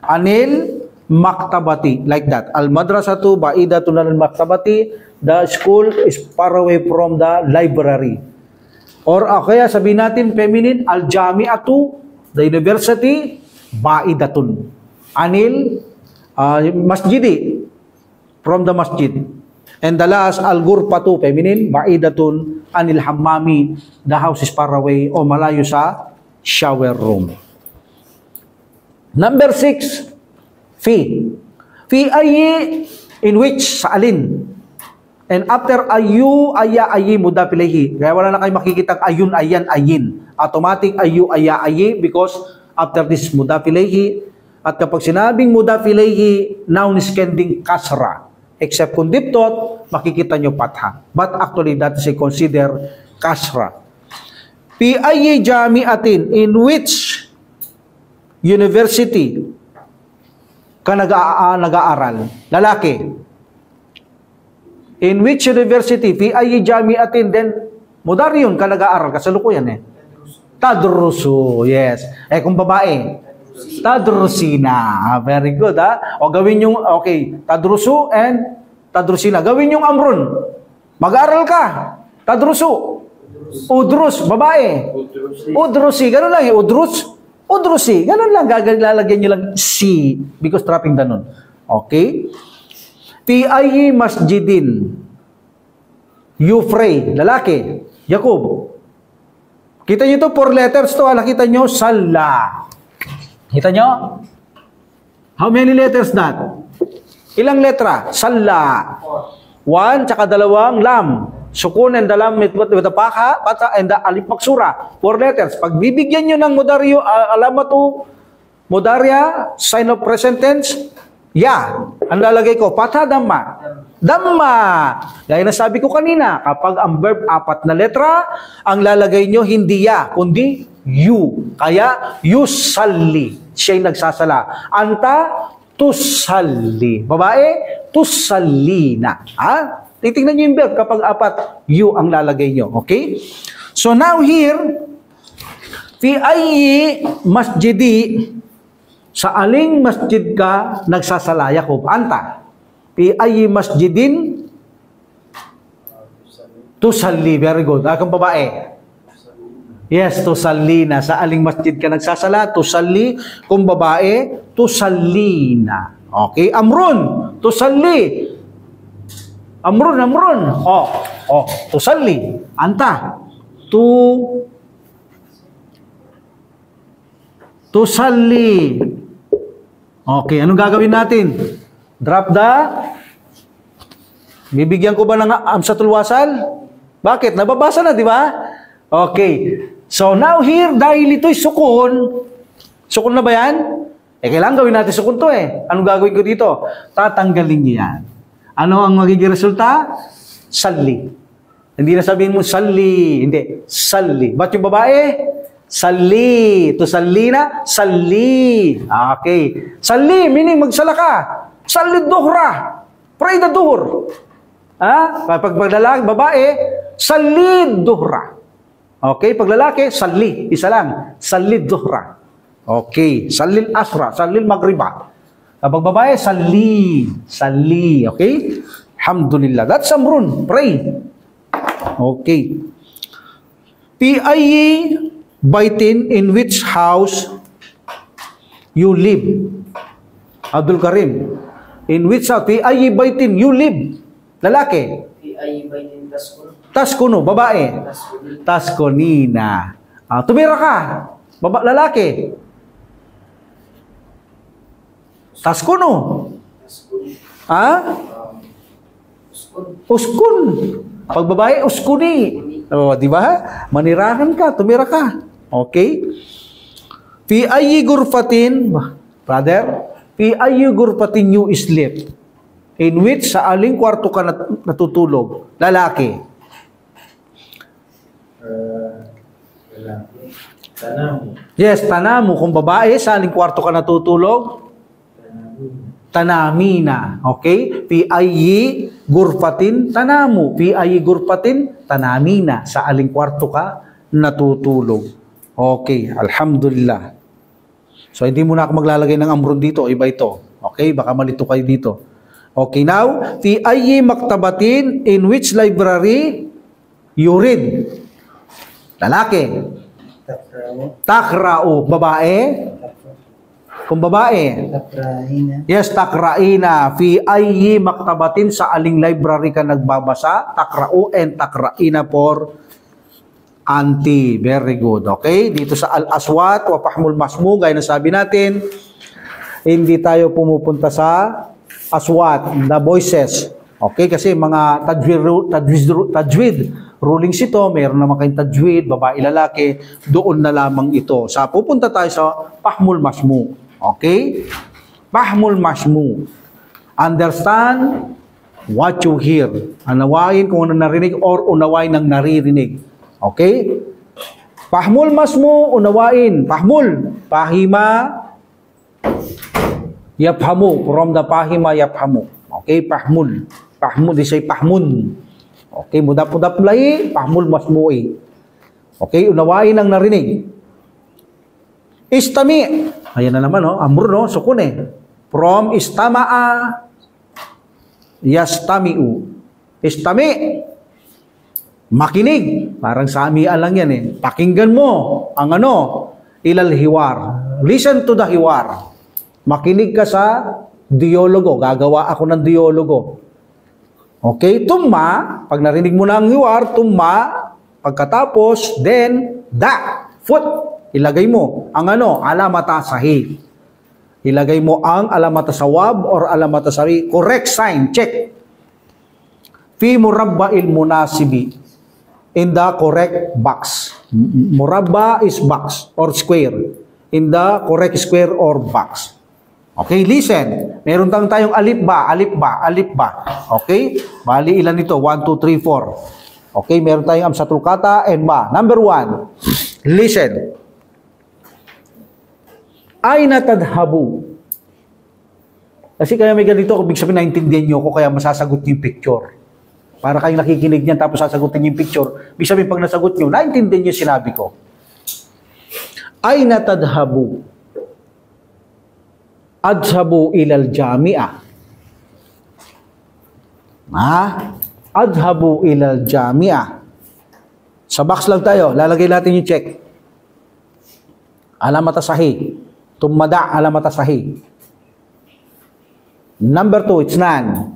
anil maktabati, like that. Al-madrasatu, baidatun anil maktabati. The school is far away from the library. Or kaya sabihin natin feminine, al-jami'atu, the university, baidatun. Anil masjidi, from the masjid. And the last, al-ghurfatu, feminine, ba'idatun, anil hammami, the house is far away o malayo sa shower room. Number 6, fi. Fi ay in which, sa alin? And after ayu, aya, ayi, mudaf ilayhi. Kaya wala na kayo makikita ayun, ayan, ayin. Automatic ayu, aya, ayi because after this mudaf ilayhi. At kapag sinabing mudaf ilayhi, noun is ending kasra. Except kung diptot, makikita nyo patha. But actually, that is a consider kasra. Fi ayyi jami'atin, in which university ka nag-aaral? Lalaki. In which university? Fi ayyi jami'atin, then mudari yun ka nag-aaral. Kasalukuyan eh. Tadrusu. Yes. Eh kung babae, tadrusina. Very good, ha? O gawin yung, okay, tadrusu and tadrusina. Gawin yung amrun. Mag-aaral ka. Tadrusu. Udrus, babae. Udrusi. Ganun lang eh. Udrus. Udrusi. Ganun lang. Lalagyan nyo lang si. Because trapping ganun. Okay? Fi ayyi masjidin yufray. Lalaki. Yakub. Kita nyo to, 4 letters to. Nakita nyo, salla. Kita nyo? How many letters that? Ilang letra? Salla. 1, tsaka 2, lam. Sukun and the lam with the paka, pata and the alif maksura. 4 letters. Pag bibigyan nyo ng mudaryo, alamatu, mudarya, sign of present tense, ya. Ang lalagay ko, pata, damma. Damma. Gaya na sabi ko kanina, kapag ang verb 4 na letra, ang lalagay nyo hindi ya, kundi you. Kaya, yusalli. Siya'y nagsasala. Anta, tusalli. Babae, tusallina. Ha? Titingnan nyo yung verb kapag 4, you ang lalagay nyo. Okay? So now here, fi ayyi masjidi, sa aling masjid ka nagsasala, Yakub? Anta. Fi ayyi masjidin tusalli. Very good. Kung babae. Yes, tusallina. Sa aling masjid ka nagsasala, tusalli. Kung babae, tusallina. Okay? Amrun. Tusalli. Amrun, amrun. Tusalli. Anta. Tusalli. Okay, anong gagawin natin? Drop the. Bibigyan ko ba ng amsatul wasal? Bakit? Nababasa na, di ba? Okay. So now here, dahil ito'y sukun. Sukun na ba yan? Eh, kailangan gawin natin sukun to eh. Anong gagawin ko dito? Tatanggalin niyo yan. Ano ang magiging resulta? Salli. Hindi na sabihin mo salli. Hindi. Salli. Ba't yung babae? Salli. Tusalli na? Salli. Okay. Salli, meaning magsala ka. Salli duhra. Pray the duhur. Pag lalaki, babae, salli duhra. Okay. Pag lalaki, salli. Isa lang. Salli duhra. Okay. Salli asra. Salli magriba. Kapag babae, salli. Salli. Okay? Alhamdulillah. That's amrun. Pray. Okay. Fi ayyi baitin, in which house you live? Abdul Karim. In which house? Fi ayyi baitin you live? Lalaki. Fi ayyi baitin taskun. Taskuno. Babae. Taskunina. Tumira ka. Lalaki. Taskuno. Uskun. Pag babae, uskuni. Di ba? Manirahan ka, tumira ka. Okay? Fi ayyi gurfatin, brother, fi ayyi gurfatin you sleep? In which, sa aling kwarto ka natutulog? Lalaki. Tanamu. Yes, tanamu. Kung babae, sa aling kwarto ka natutulog? Tanamina. Okay? Fi ayyi gurfatin tanamu. Fi ayyi gurfatin tanamina. Sa aling kwarto ka natutulog. Okay. Alhamdulillah. So, hindi mo na ako maglalagay ng amrun dito. Iba ito. Okay? Baka malito kayo dito. Okay. Now, fi ayyi maktabatin, in which library you read? Lalaki. Takra'u. Babae. Kung babae. Takraina. Yes, takraina. Fi ayyi maktabatin, sa aling library ka nagbabasa? Takra'u and takraina for auntie. Very good. Okay? Dito sa al-aswat, wa fahmul masmu, gaya na sabi natin, hindi tayo pumupunta sa aswat, the voices. Okay, kasi mga tajwid rulings ito, mayroon naman kayong tajwid, babae, lalaki, doon na lamang ito. Sa pupunta tayo sa Fahmul Masmu. Okay? Fahmul Masmu. Understand what you hear. Unawain kung ano narinig or unawain ng naririnig. Okay? Fahmul Masmu, unawain. Fahmul, pahima, yaphamu. From the pahima, yaphamu. Okay, Fahmul. Fahmul, they say Fahmun. Okay, mudap-mudap lai, Fahmul Masmu'i. Okay, unawain ang narinig. Istami. Ayan na naman, no? Amur, no? Sukun eh. From istama'a, yastami'u. Istami. Makinig. Parang sami'an lang yan eh. Pakinggan mo ang ano? Ilal hiwar. Listen to the hiwar. Makinig ka sa dialogo. Gagawa ako ng dialogo. Okay, tumma, pag narinig mo na ang hiwar, tumma, pagkatapos, then, foot, ilagay mo ang ano, alamata sahi. Ilagay mo ang alamata sawab or alamata sahi, correct sign, check. Fi murabba'il munasibi, in the correct box. Murabba is box or square, in the correct square or box. Okay, listen. Meron tayong alif ba. Okay? Bali, ilan ito? 1, 2, 3, 4. Okay, meron tayong amsatul kata and ba. Number 1, listen. Aina tadhabu. Kasi kaya may ganito, kung ibig sabihin naintindihan nyo ko, kaya masasagot yung picture. Para kayong nakikinig niyan, tapos sasagutin yung picture. Ibig sabihin, pag nasagot nyo, naintindihan nyo sinabi ko. Aina tadhabu. Adhabu ilal jami'ah. Adhabu ilal jami'ah. Sa box lang tayo, lalagay natin yung check. Alamata sahi. Tumada alamata sahi. Number 2, it's nan.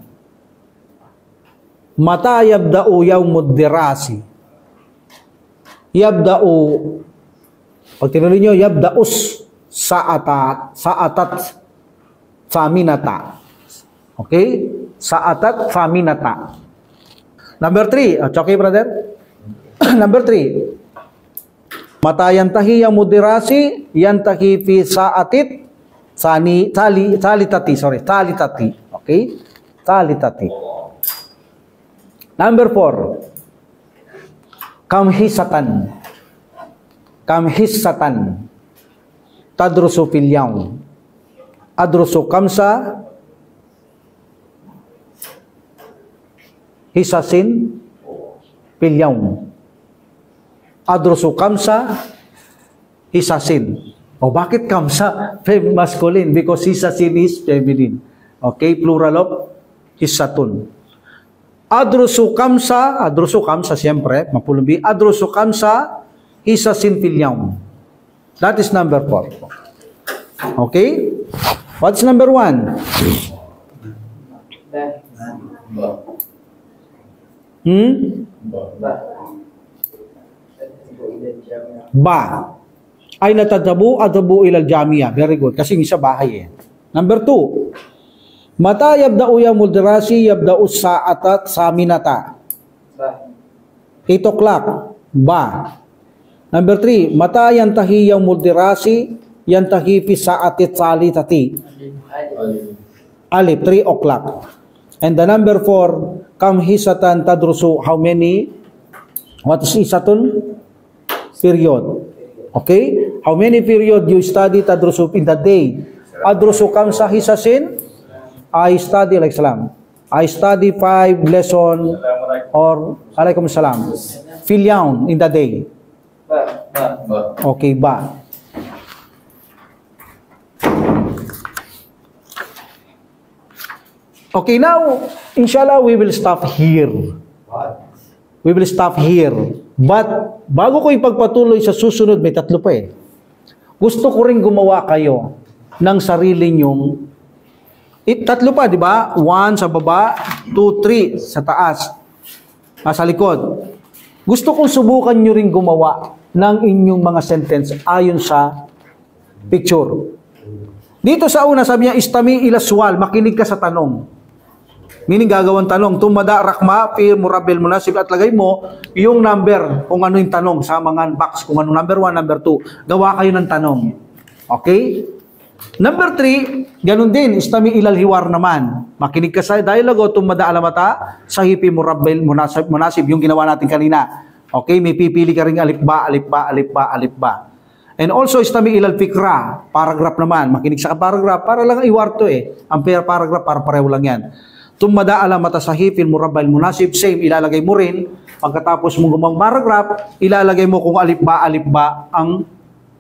Mata yabda'u yawmud dirasi. Yabda'u, pag tinuloy nyo, yabda'us sa'atat faminata. Okay? Sa'atat faminata. Number 3. Okay, brother? Number 3. Mata yantahi yamudirasi yantahi fi sa'atit talitati. Okay? Talitati. Number 4. Kamhisatan. Tadrusu fil yawm. Adrusu kamsa hisasin fil yawm. Adrusu kamsa hisasin. O bakit kamsa? Masculine, because hisasin is feminine. Okay, plural of hisatun. Adrusu kamsa siyempre, mapulumbi. Adrusu kamsa hisasin fil yawm. That is number 4. Okay? What's number 1? Ba. Ay natadabu, adabu ilal jamia. Very good. Kasi isa bahay eh. Number 2. Mata yabda'u yawmul dirasi yabda'u sa'atat saminata. 8 o'clock. Ba. Number 3. Mata yantahi yawmul dirasi yantahi fi sa'atit salitati. Alif, 3 o'clock. And the number 4, kam hisatan tadrusu, how many? What is hisatun? Period. Okay? How many period you study tadrusu in the day? Adrusu kam sa hisasin? I study, like salam. I study 5 lesson or alaikum salam. Filyawn in the day. Okay, ba. Okay, now, inshallah, we will stop here. We will stop here. But, bago ko ipagpatuloy sa susunod, may 3 pa eh. Gusto ko rin gumawa kayo ng sarili nyong 3 pa, di ba? 1 sa baba, 2, 3 sa taas, sa likod. Gusto kong subukan nyo rin gumawa ng inyong mga sentence ayon sa picture. Dito sa una, sabi niya, istami ila suwal, makinig ka sa tanong. Meaning gagawang tanong, tumada rakma fi murabil munasib at lagay mo yung number kung ano yung tanong sa mga box, kung ano number 1, number 2. Gawa kayo ng tanong. Okay? Number 3, ganun din, istami ilal hiwar naman. Makinig ka sa dialogo, tumada alamata, sahipi murabil munasib, yung ginawa natin kanina. Okay? May pipili ka rin alipba, alipba, alipba, alipba. And also, istami ilal fikra, paragraph naman. Makinig sa paragraph, para lang iwar to eh. Ang paragraph, para pareho lang yan. Tumada alamata sahifin murabil munasib, same, ilalagay mo rin. Pagkatapos mo gumang paragraph, ilalagay mo kung alipba, alipba ang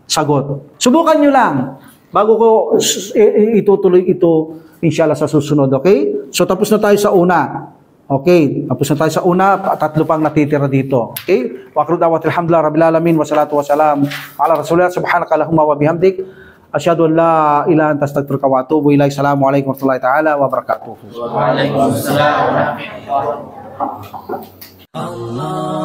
sagot. Subukan nyo lang. Bago ko itutuloy ito, inshallah, sa susunod. Okay? So, tapos na tayo sa una. Okay? Tapos na tayo sa una. 3 pang natitira dito. Okay? Wa akhiru da'watina alhamdulillahi rabbil alamin wa salatu wa salam ala rasulillah subhanaka allahumma wa bihamdik asyhadu an la ilaha illa anta astaghfiruka wa atubu ilaik. Assalamu alaikum warahmatullahi taala wabarakatuh. Waalaikumsalam warahmatullahi wabarakatuh. Allah